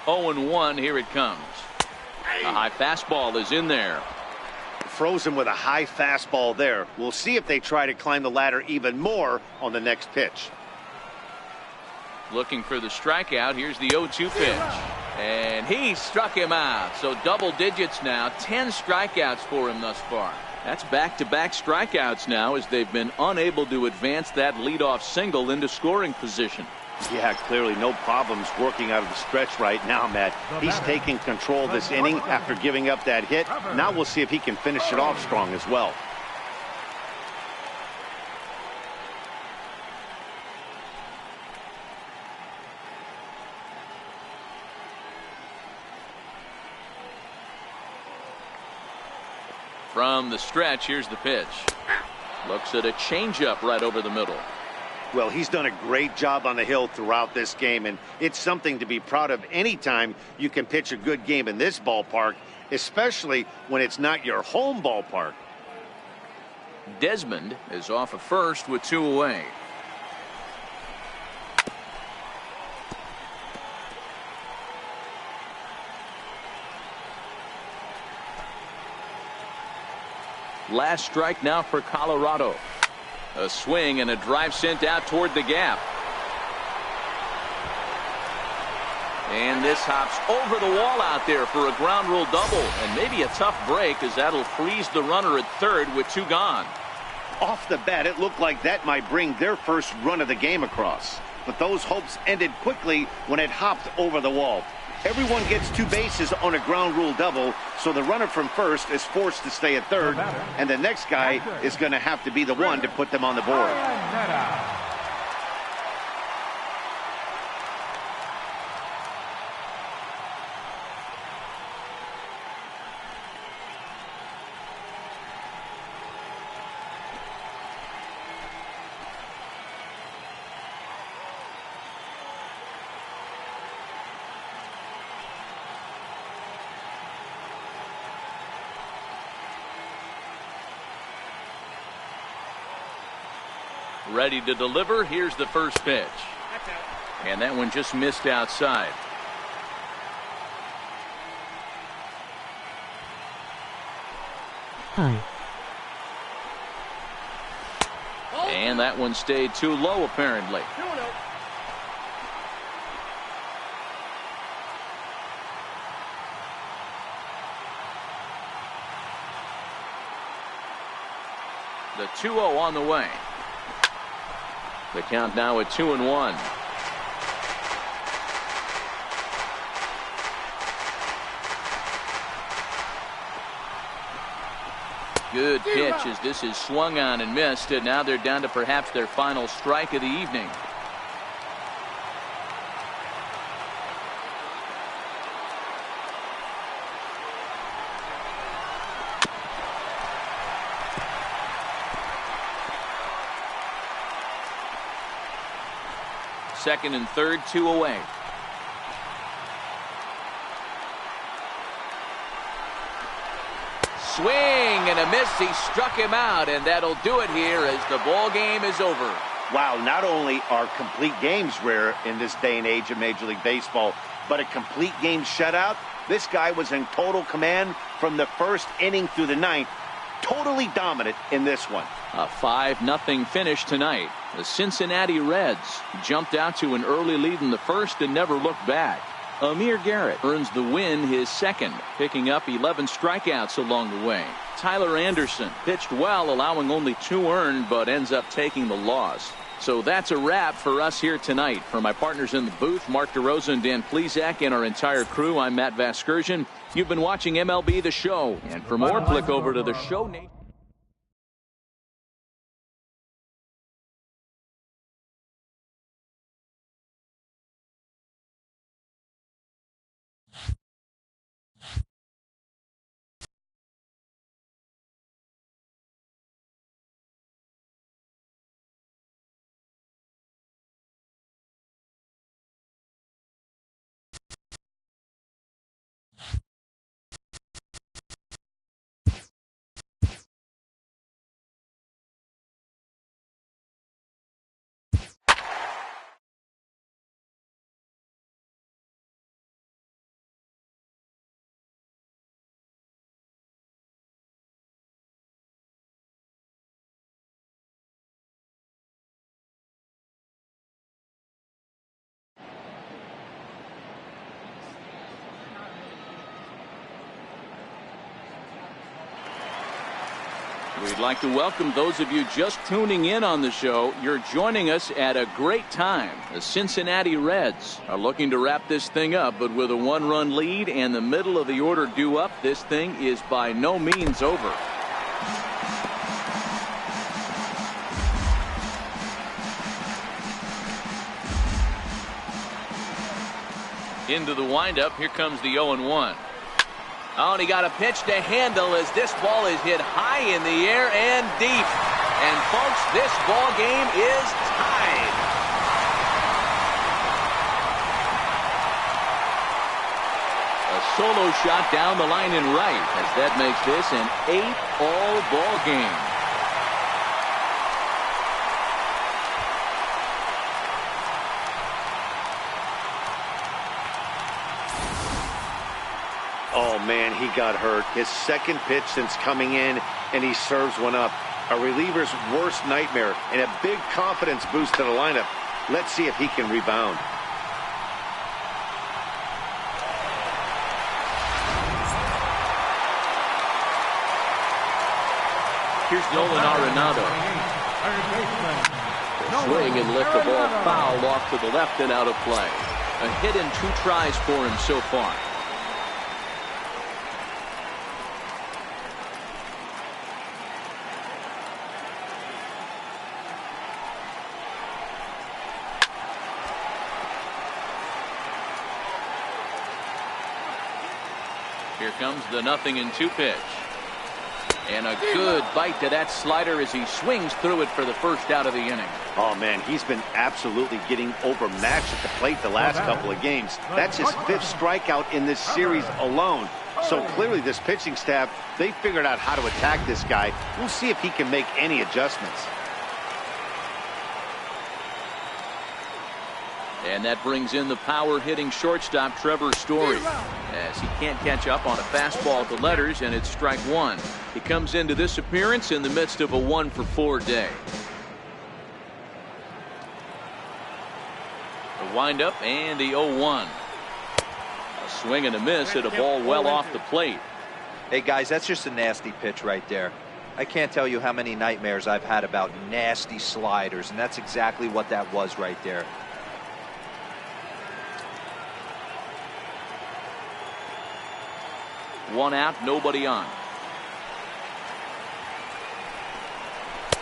Oh and 1, here it comes. A high fastball is in there.
Froze him with a high fastball there. We'll see if they try to climb the ladder even more on the next pitch.
Looking for the strikeout. Here's the 0-2 pitch. And he struck him out. So double digits now. 10 strikeouts for him thus far. That's back-to-back strikeouts now, as they've been unable to advance that leadoff single into scoring position.
Yeah, clearly no problems working out of the stretch right now, Matt. He's taking control of this inning after giving up that hit. Now we'll see if he can finish it off strong as well.
From the stretch, here's the pitch. Looks at a changeup right over the middle.
Well, he's done a great job on the hill throughout this game, and it's something to be proud of anytime you can pitch a good game in this ballpark, especially when it's not your home ballpark.
Desmond is off of first with 2 away. Last strike now for Colorado. A swing and a drive sent out toward the gap. And this hops over the wall out there for a ground rule double, and maybe a tough break, as that'll freeze the runner at third with 2 gone.
Off the bat, it looked like that might bring their first run of the game across. But those hopes ended quickly when it hopped over the wall. Everyone gets 2 bases on a ground rule double, so the runner from first is forced to stay at third, and the next guy is going to have to be the one to put them on the board.
Ready to deliver. Here's the first pitch. And that one just missed outside.
High.
And that one stayed too low, apparently. The 2-0 on the way. The count now at 2-1. Good pitch as this is swung on and missed, and now they're down to perhaps their final strike of the evening. Second and third, 2 away. Swing and a miss. He struck him out, and that'll do it here as the ball game is over.
Wow, not only are complete games rare in this day and age of Major League Baseball, but a complete game shutout. This guy was in total command from the first inning through the ninth. Totally dominant in this one.
A 5-0 finish tonight. The Cincinnati Reds jumped out to an early lead in the first and never looked back. Amir Garrett earns the win, his second, picking up 11 strikeouts along the way. Tyler Anderson pitched well, allowing only 2 earned, but ends up taking the loss. So that's a wrap for us here tonight. For my partners in the booth, Mark DeRosa and Dan Plesac, and our entire crew, I'm Matt Vasgersian. You've been watching MLB The Show. And for more, click over to the show. We'd like to welcome those of you just tuning in on the show. You're joining us at a great time. The Cincinnati Reds are looking to wrap this thing up, but with a 1-run lead and the middle of the order due up, this thing is by no means over. Into the windup, here comes the 0-1. Oh, and he got a pitch to handle as this ball is hit high in the air and deep. And folks, this ball game is tied. A solo shot down the line in right as that makes this an 8-all ball game.
Oh, man, he got hurt. His second pitch since coming in, and he serves one up. A reliever's worst nightmare and a big confidence boost to the lineup. Let's see if he can rebound.
Here's Nolan Arenado. Swing and lift the ball foul off to the left and out of play. A hit in 2 tries for him so far. Here comes the 0-2 pitch. And a good bite to that slider as he swings through it for the first out of the inning.
Oh, man, he's been absolutely getting overmatched at the plate the last couple of games. That's his 5th strikeout in this series alone. So clearly this pitching staff, they figured out how to attack this guy. We'll see if he can make any adjustments.
And that brings in the power-hitting shortstop Trevor Story, as he can't catch up on a fastball at the letters, and it's strike 1. He comes into this appearance in the midst of a 1-for-4 day. The windup and the 0-1. A swing and a miss at a ball well off the plate.
Hey, guys, that's just a nasty pitch right there. I can't tell you how many nightmares I've had about nasty sliders, and that's exactly what that was right there.
One out, nobody on.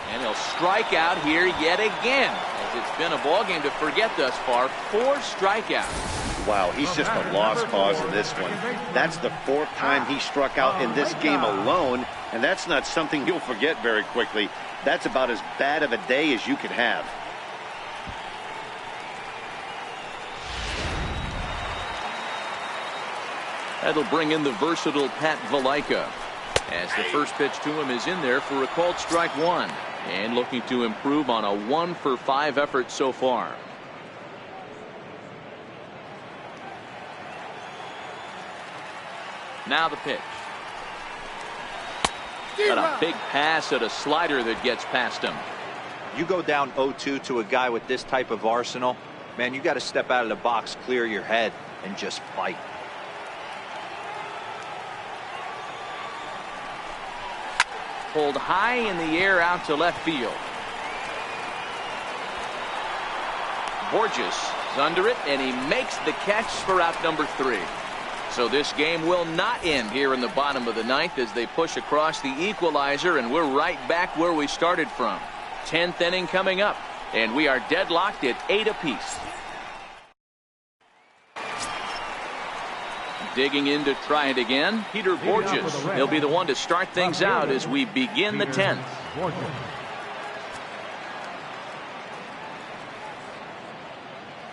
And he'll strike out here yet again, as it's been a ball game to forget thus far. 4 strikeouts.
Wow, he's just a lost cause in this one. That's the 4th time he struck out in this game alone, and that's not something you'll forget very quickly. That's about as bad of a day as you could have.
That'll bring in the versatile Pat Valaika, as the first pitch to him is in there for a called strike 1, and looking to improve on a 1-for-5 effort so far. Now the pitch. Got a big pass at a slider that gets past him.
You go down 0-2 to a guy with this type of arsenal, man, you got to step out of the box, clear your head, and just fight.
Pulled high in the air out to left field. Borges is under it, and he makes the catch for out number 3. So this game will not end here in the bottom of the 9th as they push across the equalizer, and we're right back where we started from. 10th inning coming up, and we are deadlocked at 8 apiece. Digging in to try it again, Peter Borges. He'll be the one to start things out as we begin the 10th.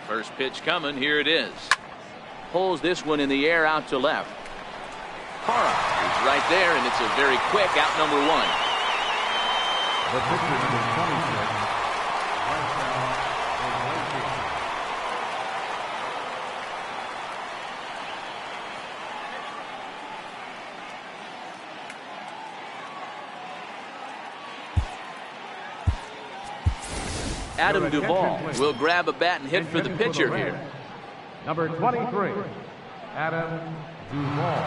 First pitch coming, here it is. Pulls this one in the air out to left. Parra is right there, and it's a very quick out number 1.
The pitcher, number 26,
Adam Duvall will grab a bat and hit for the pitcher here.
Number 23, Adam Duvall.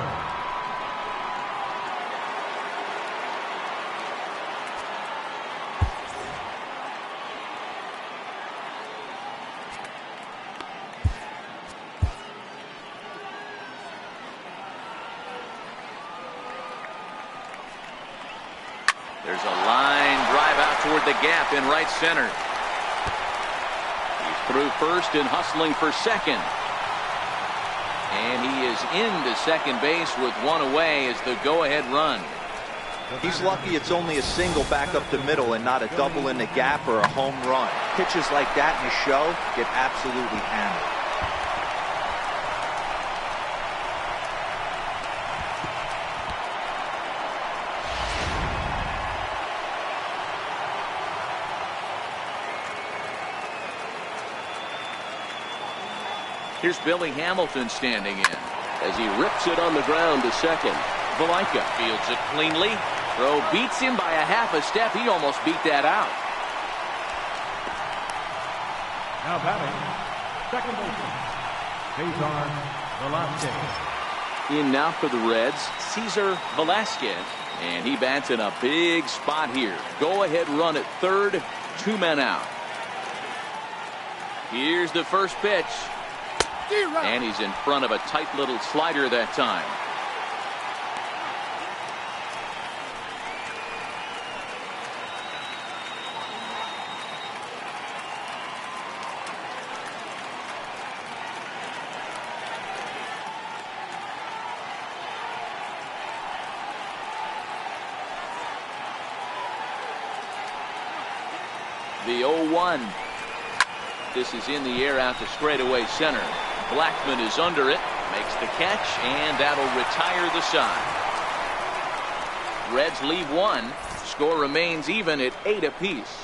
There's a line drive out toward the gap in right center. He's through first and hustling for second. And he is into second base with 1 away as the go-ahead run.
He's lucky it's only a single back up the middle and not a double in the gap or a home run. Pitches like that in a show get absolutely hammered.
Here's Billy Hamilton standing in
as he rips it on the ground to second.
Valaika fields it cleanly. Throw beats him by a half a step. He almost beat that out.
Now batting, second baseman, Cesar Velasquez.
In now for the Reds, Cesar Velasquez. And he bats in a big spot here. Go ahead run at third, 2 men out. Here's the first pitch. And he's in front of a tight little slider that time. The 0-1. This is in the air out to straightaway center. Blackman is under it, makes the catch, and that'll retire the side. Reds leave 1. Score remains even at 8 apiece.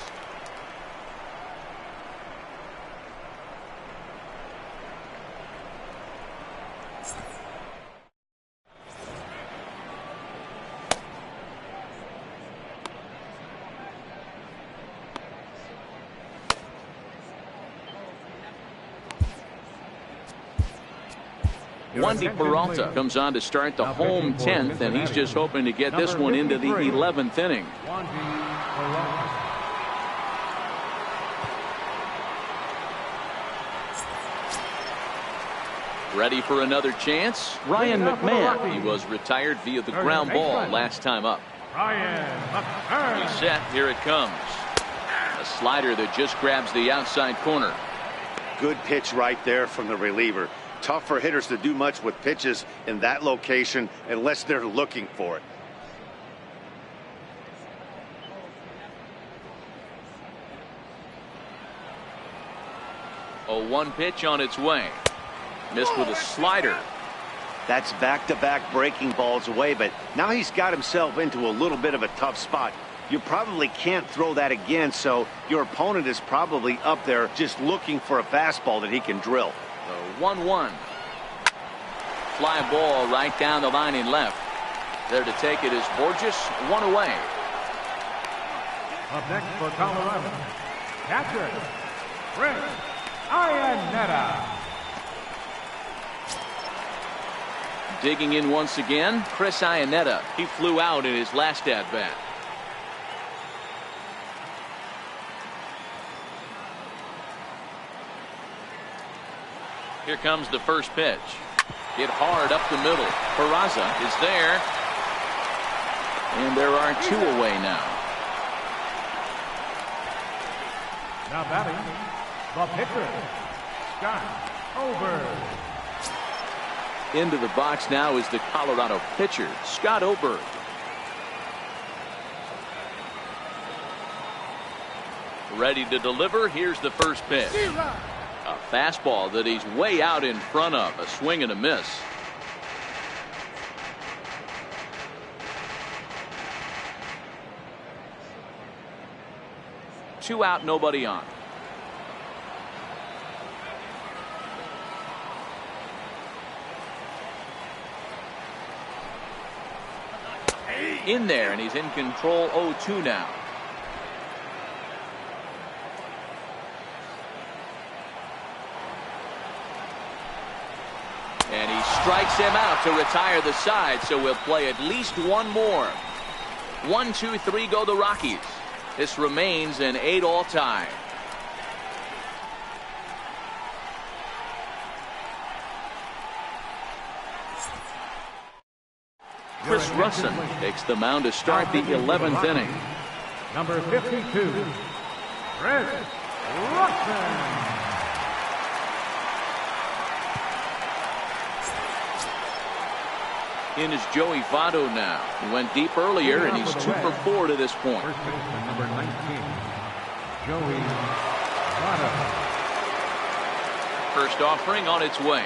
Wandy Peralta comes on to start the home 10th, and he's just hoping to get this one into the 11th inning. Ready for another chance? Ryan McMahon. He was retired via the ground ball last time up. He's set. Here it comes. A slider that just grabs the outside corner.
Good pitch right there from the reliever. Tough for hitters to do much with pitches in that location unless they're looking for it.
A 1 pitch on its way. Missed with a slider.
That's back-to-back breaking balls away, but now he's got himself into a little bit of a tough spot. You probably can't throw that again, so your opponent is probably up there just looking for a fastball that he can drill.
1-1. Fly ball right down the line in left. There to take it is Borges. 1 away.
Up next for Colorado, catcher, Chris Iannetta.
Digging in once again, Chris Iannetta. He flew out in his last at-bat. Here comes the first pitch. Hit hard up the middle. Peraza is there. And there are 2 away now.
Now batting, the pitcher, Scott Oberg.
Into the box now is the Colorado pitcher, Scott Oberg. Ready to deliver. Here's the first pitch. A fastball that he's way out in front of. A swing and a miss. Two out, nobody on. In there, and he's in control. 0-2 now. And he strikes him out to retire the side, so we'll play at least one more. 1, 2, 3 go the Rockies. This remains an 8-all tie. Chris Russin takes the mound to start the 11th inning.
Number 52, Chris Russin.
In is Joey Votto now. He went deep earlier, and he's 2 for 4 to this point.
First baseman, number 19, Joey Votto.
First offering on its way.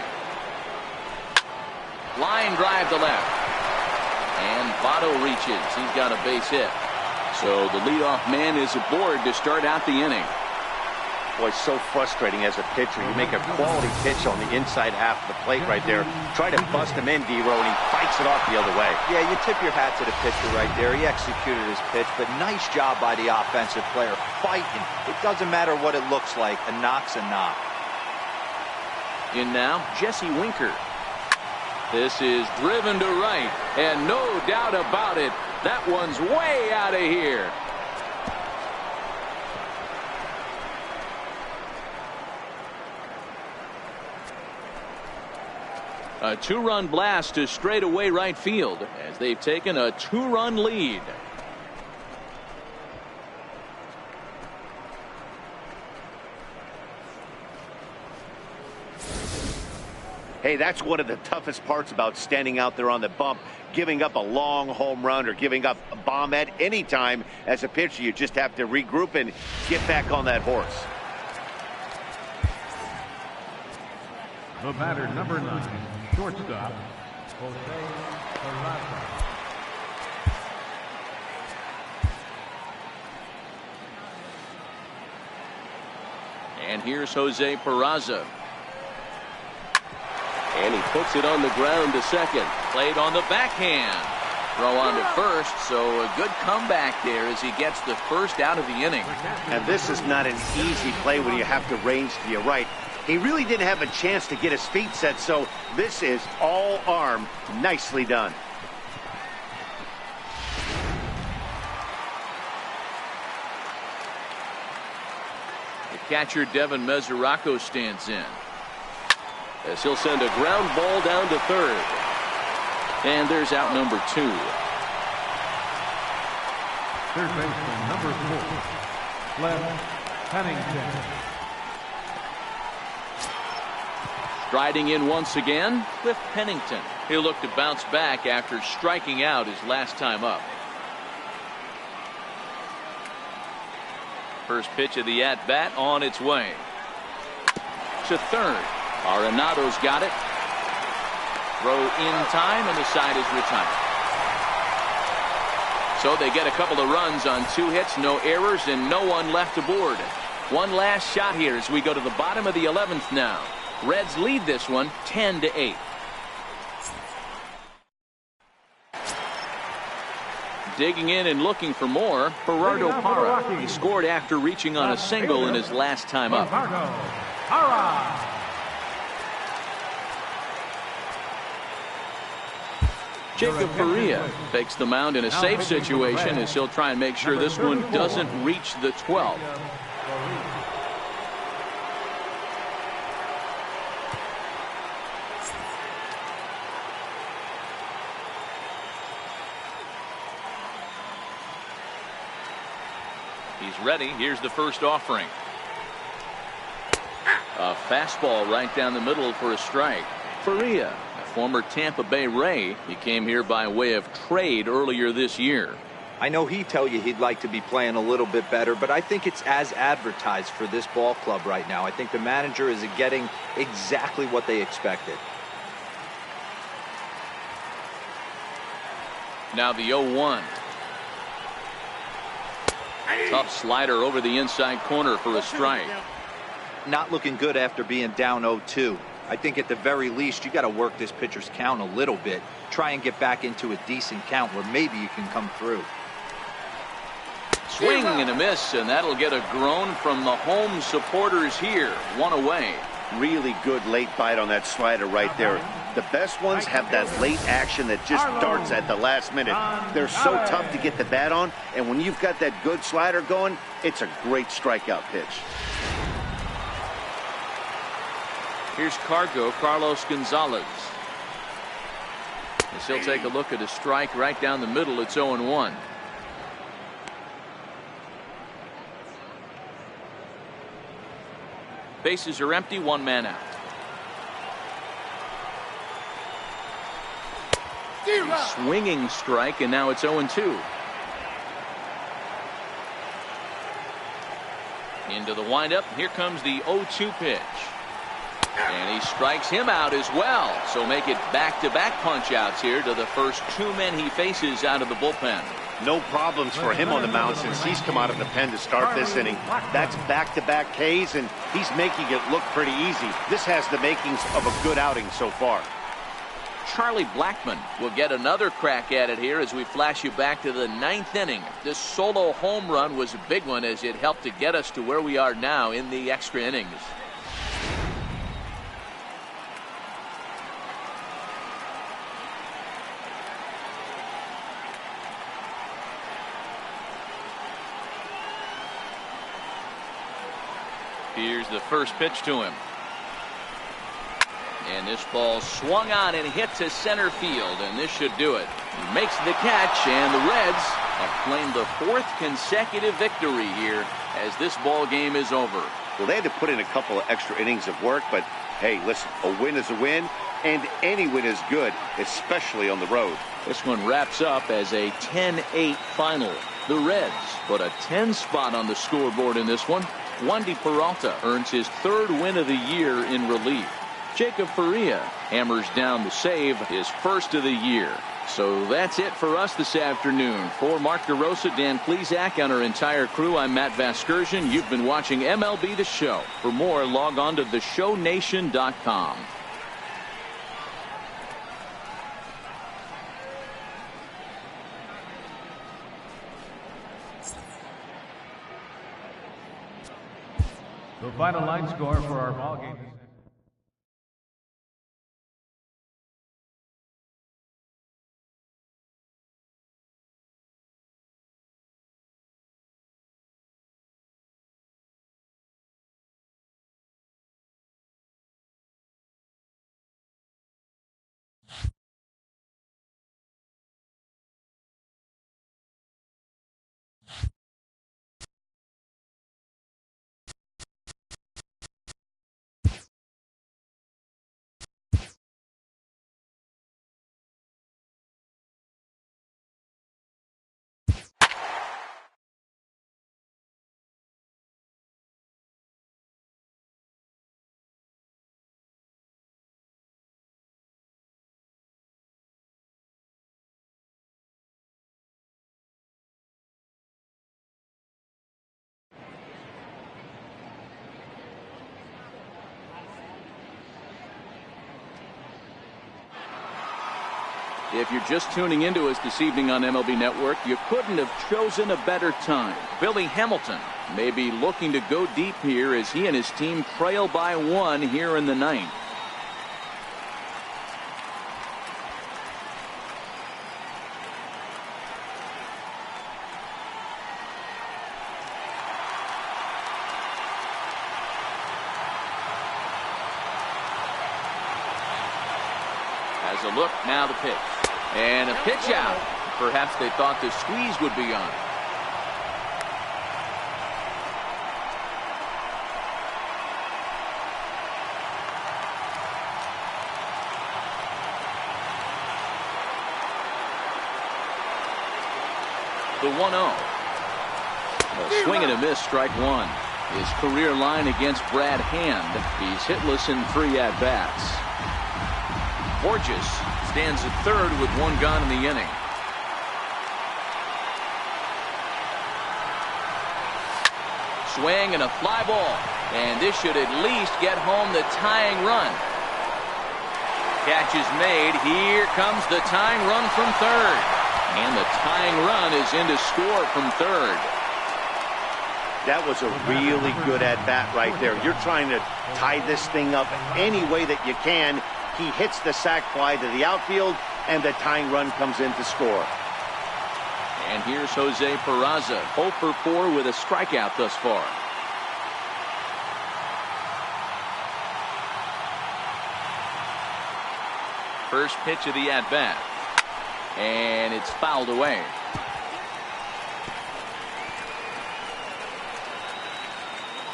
Line drive to left. And Votto reaches. He's got a base hit. So the leadoff man is aboard to start out the inning.
Boy, it's so frustrating as a pitcher. You make a quality pitch on the inside half of the plate right there. Try to bust him in, D-Row, and he fights it off the other way.
Yeah, you tip your hat to the pitcher right there. He executed his pitch, but nice job by the offensive player fighting. It doesn't matter what it looks like. A knock's a knock.
In now, Jesse Winker. This is driven to right, and no doubt about it, that one's way out of here. A 2-run blast to straightaway right field as they've taken a 2-run lead.
Hey, that's one of the toughest parts about standing out there on the bump. Giving up a long home run or giving up a bomb at any time as a pitcher. You just have to regroup and get back on that horse.
The batter, number 9, shortstop, Jose Peraza.
And here's Jose Peraza.
And he puts it on the ground to second.
Played on the backhand. Throw on to first, so a good comeback there as he gets the first out of the inning.
And this is not an easy play when you have to range to your right. He really didn't have a chance to get his feet set, so this is all arm. Nicely done.
The catcher, Devin Mesoraco, stands in, as he'll send a ground ball down to third. And there's out number 2.
Third baseman, number 4, Cliff Pennington.
Striding in once again, Cliff Pennington. He'll look to bounce back after striking out his last time up. First pitch of the at-bat on its way. To third. Arenado's got it. Throw in time, and the side is retired. So they get a couple of runs on 2 hits, no errors, and no one left aboard. One last shot here as we go to the bottom of the 11th now. Reds lead this one 10-8. Digging in and looking for more, Gerardo Parra. He scored after reaching on a single in his last time up. Jacob Faria takes the mound in a safe situation as he'll try and make sure this one doesn't reach the 12th. He's ready. Here's the first offering. A fastball right down the middle for a strike. Faria, a former Tampa Bay Ray. He came here by way of trade earlier this year.
I know he'd tell you he'd like to be playing a little bit better, but I think it's as advertised for this ball club right now. I think the manager is getting exactly what they expected.
Now the 0-1. Tough slider over the inside corner for a strike.
Not looking good after being down 0-2. I think at the very least you got to work this pitcher's count a little bit. Try and get back into a decent count where maybe you can come through.
Swing and a miss, and that'll get a groan from the home supporters here. One away.
Really good late bite on that slider right there. The best ones have that late action that just darts at the last minute. They're so tough to get the bat on, and when you've got that good slider going, it's a great strikeout pitch.
Here's Carlos Gonzalez. As he'll take a look at a strike right down the middle. It's 0-1. Bases are empty, 1 man out. A swinging strike, and now it's 0-2. Into the windup. Here comes the 0-2 pitch. And he strikes him out as well. So make it back-to-back punch-outs here to the first 2 men he faces out of the bullpen.
No problems for him on the mound since he's come out of the pen to start this inning. That's back-to-back Ks, and he's making it look pretty easy. This has the makings of a good outing so far.
Charlie Blackmon will get another crack at it here as we flash you back to the 9th inning. This solo home run was a big one as it helped to get us to where we are now in the extra innings. Here's the first pitch to him. And this ball swung on and hit to center field, and this should do it. He makes the catch, and the Reds have claimed the 4th consecutive victory here as this ball game is over.
Well, they had to put in a couple of extra innings of work, but hey, listen, a win is a win, and any win is good, especially on the road.
This one wraps up as a 10-8 final. The Reds put a 10 spot on the scoreboard in this one. Wandy Peralta earns his 3rd win of the year in relief. Jacob Faria hammers down the save, his 1st of the year. So that's it for us this afternoon. For Mark DeRosa, Dan Plesac, and our entire crew, I'm Matt Vasgersian. You've been watching MLB The Show. For more, log on to theshownation.com.
The final line score for our ball game.
If you're just tuning into us this evening on MLB Network, you couldn't have chosen a better time. Billy Hamilton may be looking to go deep here as he and his team trail by 1 here in the 9th. Has a look, now the pitch. And a pitch out. Perhaps they thought the squeeze would be on. The 1-0. A swing and a miss, strike 1. His career line against Brad Hand. He's hitless in 3 at-bats. Borges stands at third with 1 gone in the inning. Swing and a fly ball. And this should at least get home the tying run. Catch is made. Here comes the tying run from third. And the tying run is in to score from third.
That was a really good at-bat right there. You're trying to tie this thing up any way that you can. He hits the sac fly to the outfield, and the tying run comes in to score.
And here's Jose Peraza, 0 for 4 with a strikeout thus far. First pitch of the at-bat. And it's fouled away.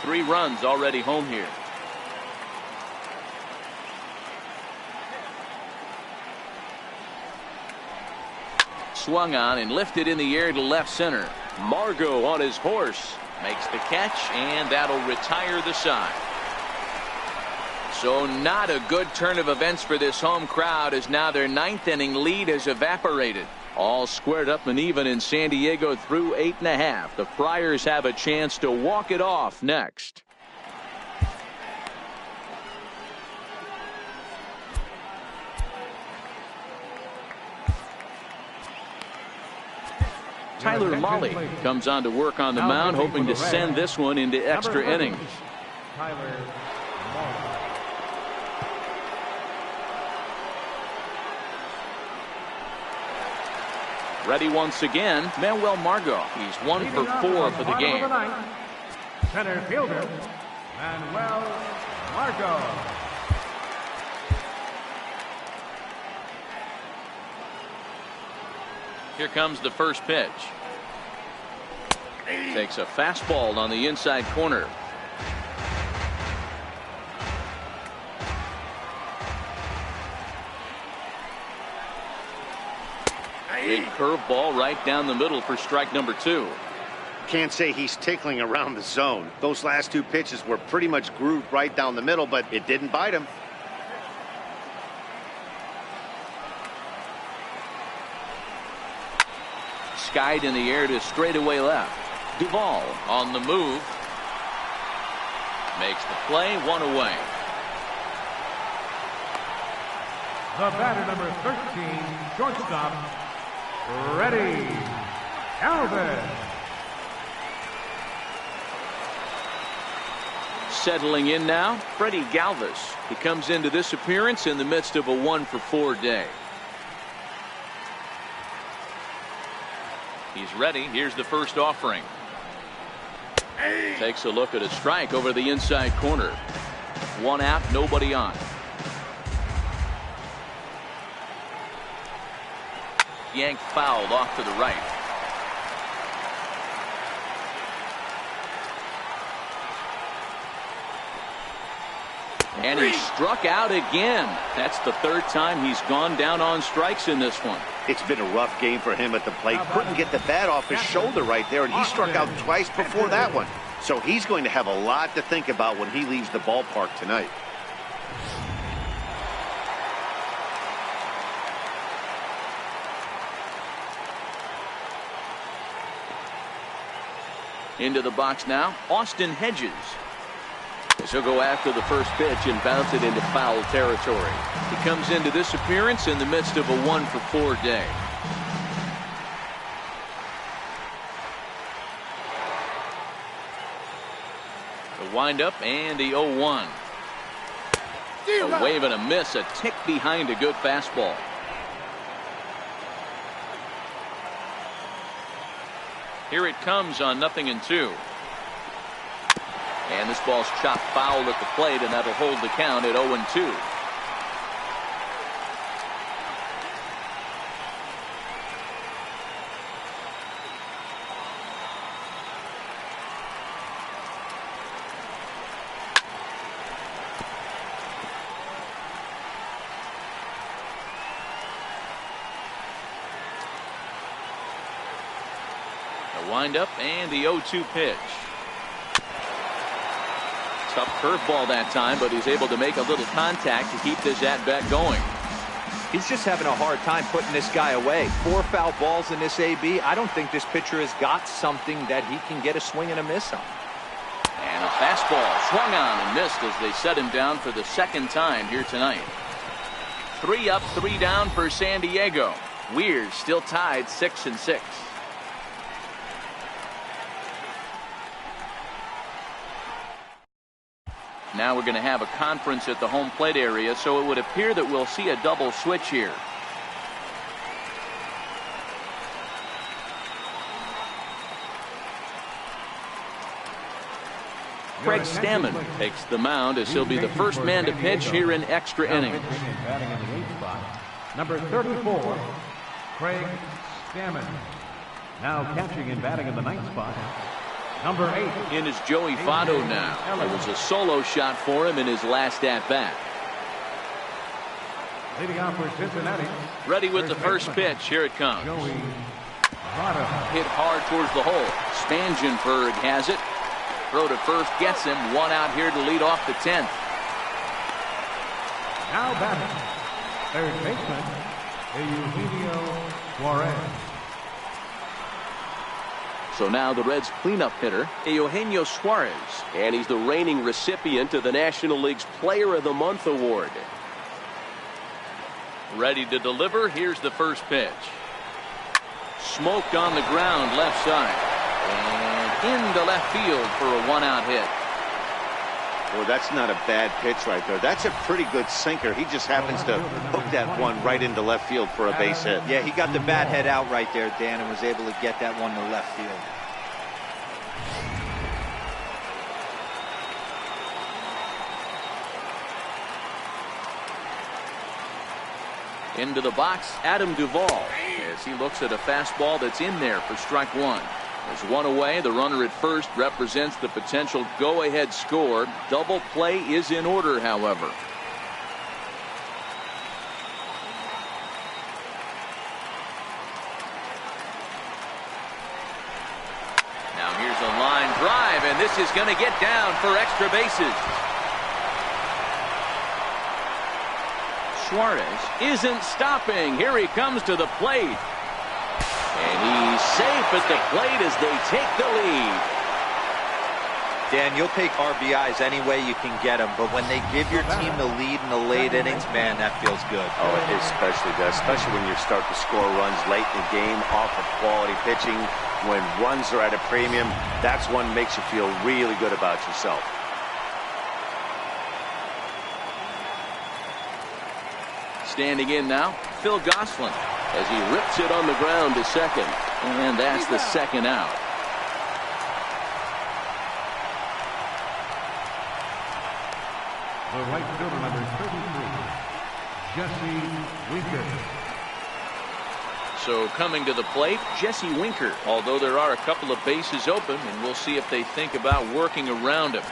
Three runs already home here. Swung on and lifted in the air to left center. Margot on his horse makes the catch, and that'll retire the side. So not a good turn of events for this home crowd, as now their 9th inning lead has evaporated. All squared up and even in San Diego through 8.5. The Friars have a chance to walk it off next. Tyler Marcotte comes on to work on the mound, hoping to send this one into extra innings.
Tyler Marcotte.
Ready once again, Manuel Margot. He's 1 for 4 for the game.
Center fielder, Manuel Margot.
Here comes the first pitch. Takes a fastball on the inside corner. Big curveball right down the middle for strike number 2.
Can't say he's tickling around the zone. Those last 2 pitches were pretty much grooved right down the middle, but it didn't bite him.
Skied in the air to straightaway left. Duvall on the move. Makes the play, 1 away.
The batter, number 13, shortstop, Ready, Alvin.
Settling in now, Freddie Galvis. He comes into this appearance in the midst of a 1 for 4 day. He's ready. Here's the first offering. Takes a look at a strike over the inside corner. 1 out, nobody on. Yanked fouled off to the right. And he struck out again. That's the 3rd time he's gone down on strikes in this one.
It's been a rough game for him at the plate. Couldn't get the bat off his shoulder right there, and he struck out twice before that one. So he's going to have a lot to think about when he leaves the ballpark tonight. Into the box now, Austin Hedges.
as he'll go after the first pitch and bounce it into foul territory.
He comes into this appearance in the midst of a 1-for-4 day. The windup and the 0-1. A wave and a miss, a tick behind a good fastball. Here it comes on 0-2. And this ball's chopped foul at the plate, and that'll hold the count at 0-2. The windup and the 0-2 pitch. Tough curveball that time, but he's able to make a little contact to keep this at-bat going.
He's just having a hard time putting this guy away. 4 foul balls in this AB. I don't think this pitcher has got something that he can get a swing and a miss on.
And a fastball swung on and missed as they set him down for the second time here tonight. 3 up, 3 down for San Diego. Weir's still tied 6-6. Now we're going to have a conference at the home plate area, so it would appear that we'll see a double switch here. Craig Stammen takes the mound as he'll be the first man to pitch here in extra innings.
Batting in the 8th spot, number 34, Craig Stammen. Now catching and batting in the 9th spot, number 8.
In is Joey Votto now. It was a solo shot for him in his last at-bat.
Leading off for Cincinnati.
Ready with the first pitch. Here it comes.
Joey Votto.
Hit hard towards the hole. Spangenberg has it. Throw to first gets him. 1 out here to lead off the 10th.
Now batting, third baseman, Eugenio Suarez.
So now the Reds' cleanup hitter, Eugenio Suarez.
And he's the reigning recipient of the National League's Player of the Month award.
Ready to deliver. Here's the first pitch. Smoked on the ground left side. And into left field for a 1-out hit.
Well, that's not a bad pitch right there. That's a pretty good sinker. He just happens to hook that one right into left field for a base hit.
Yeah, he got the bat head out right there, Dan, and was able to get that one to left field.
Into the box, Adam Duvall, as he looks at a fastball that's in there for strike 1. There's 1 away. The runner at first represents the potential go-ahead score. Double play is in order, however. Now here's a line drive, and this is going to get down for extra bases. Suarez isn't stopping. Here he comes to the plate. And he's safe at the plate as they take the lead.
Dan, you'll take RBIs any way you can get them, but when they give your team the lead in the late innings, man, that feels good.
Oh, it especially does, especially when you start to score runs late in the game off of quality pitching. When runs are at a premium, that's one makes you feel really good about yourself.
Standing in now, Phil Gosselin, as he rips it on the ground to second. And that's the second out.
The right fielder, number 33, Jesse Winker.
So coming to the plate, Jesse Winker, although there are a couple of bases open, and we'll see if they think about working around him.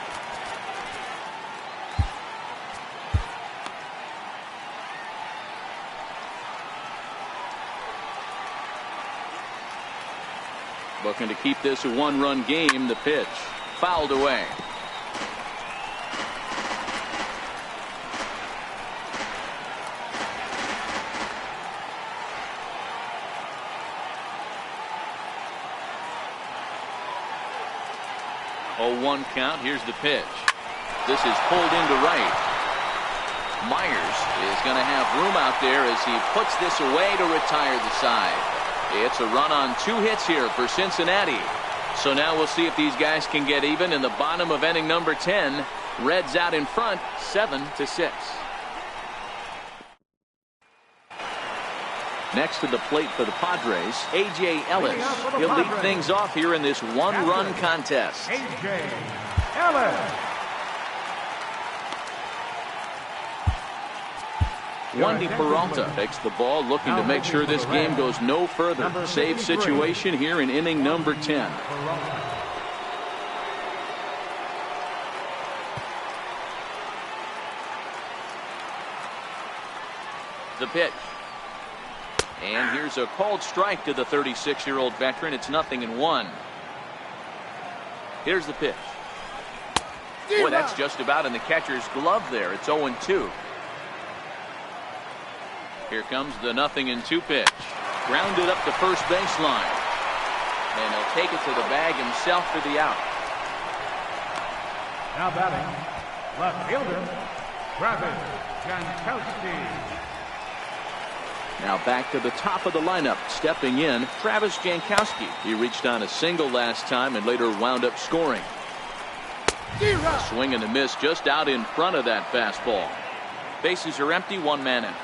Looking to keep this a 1-run game. The pitch fouled away. Oh, 1 count. Here's the pitch. This is pulled into right. Myers is going to have room out there as he puts this away to retire the side. It's a run on 2 hits here for Cincinnati. So now we'll see if these guys can get even in the bottom of inning number 10. Reds out in front, 7-6. Next to the plate for the Padres, A.J. Ellis. He'll lead things off here in this one-run contest.
A.J. Ellis.
Wandy Peralta takes the ball, looking to make sure this game goes no further. Save situation here in inning number 10. The pitch. And here's a called strike to the 36-year-old veteran. It's 0-1. Here's the pitch. Boy, that's just about in the catcher's glove there. It's 0-2. Here comes the 0-2 pitch. Grounded up the first baseline. And he'll take it to the bag himself for the out.
Now batting, left fielder, Travis Jankowski.
Now back to the top of the lineup. Stepping in, Travis Jankowski. He reached on a single last time and later wound up scoring. A swing and a miss just out in front of that fastball. Bases are empty, 1 man out.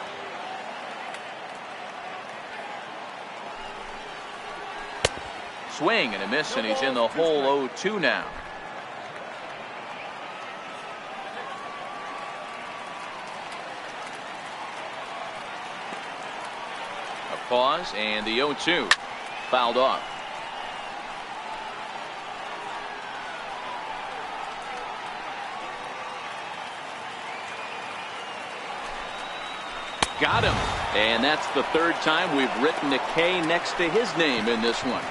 Swing and a miss, and he's in the hole 0-2 now. A pause, and the 0-2 fouled off. Got him. And that's the 3rd time we've written a K next to his name in this one.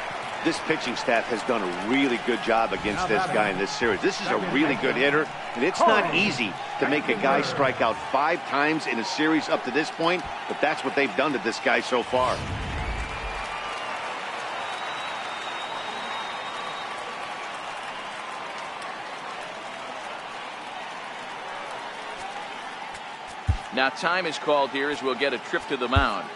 This pitching staff has done a really good job against this guy in this series. This is a really good hitter, and it's not easy to make a guy strike out 5 times in a series up to this point, but that's what they've done to this guy so far.
Now time is called here as we'll get a trip to the mound.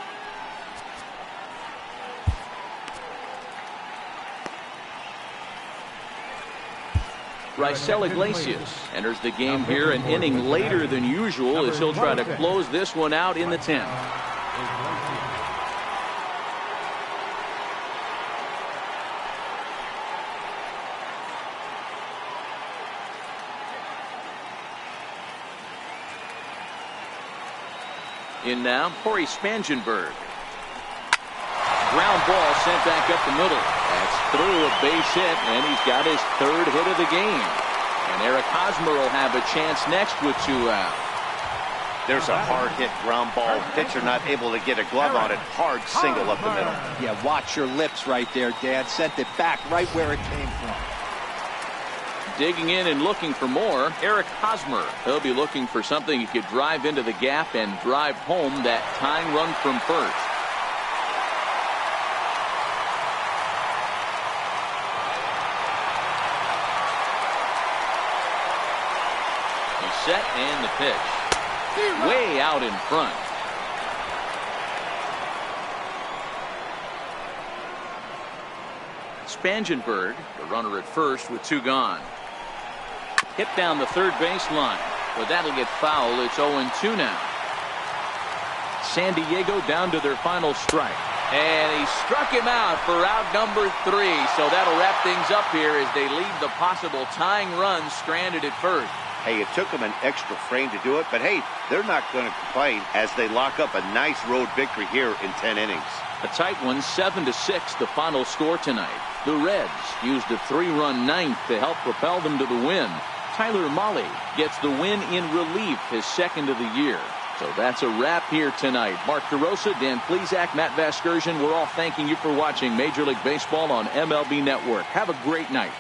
Raisel Iglesias enters the game here an inning later than usual as he'll try to close this one out in the 10th. In now, Corey Spangenberg. Ground ball sent back up the middle. That's through a base hit, and he's got his 3rd hit of the game. And Eric Hosmer will have a chance next with 2 out.
There's a hard hit ground ball. Pitcher not able to get a glove on it. Hard single up the middle.
Yeah, watch your lips right there, Dad. Sent it back right where it came from.
Digging in and looking for more, Eric Hosmer. He'll be looking for something he could drive into the gap and drive home that tying run from first. He's set and the pitch. Way out in front. Spangenberg, the runner at first with 2 gone. Hit down the 3rd baseline, but that'll get foul. It's 0-2 now. San Diego down to their final strike. And he struck him out for out number 3. So that'll wrap things up here as they leave the possible tying run stranded at first.
Hey, it took them an extra frame to do it, but hey, they're not going to complain as they lock up a nice road victory here in 10 innings.
A tight one, 7-6, the final score tonight. The Reds used a 3-run 9th to help propel them to the win. Tyler Marcotte gets the win in relief, his 2nd of the year. So that's a wrap here tonight. Mark DeRosa, Dan Plesac, Matt Vasgersian, we're all thanking you for watching Major League Baseball on MLB Network. Have a great night.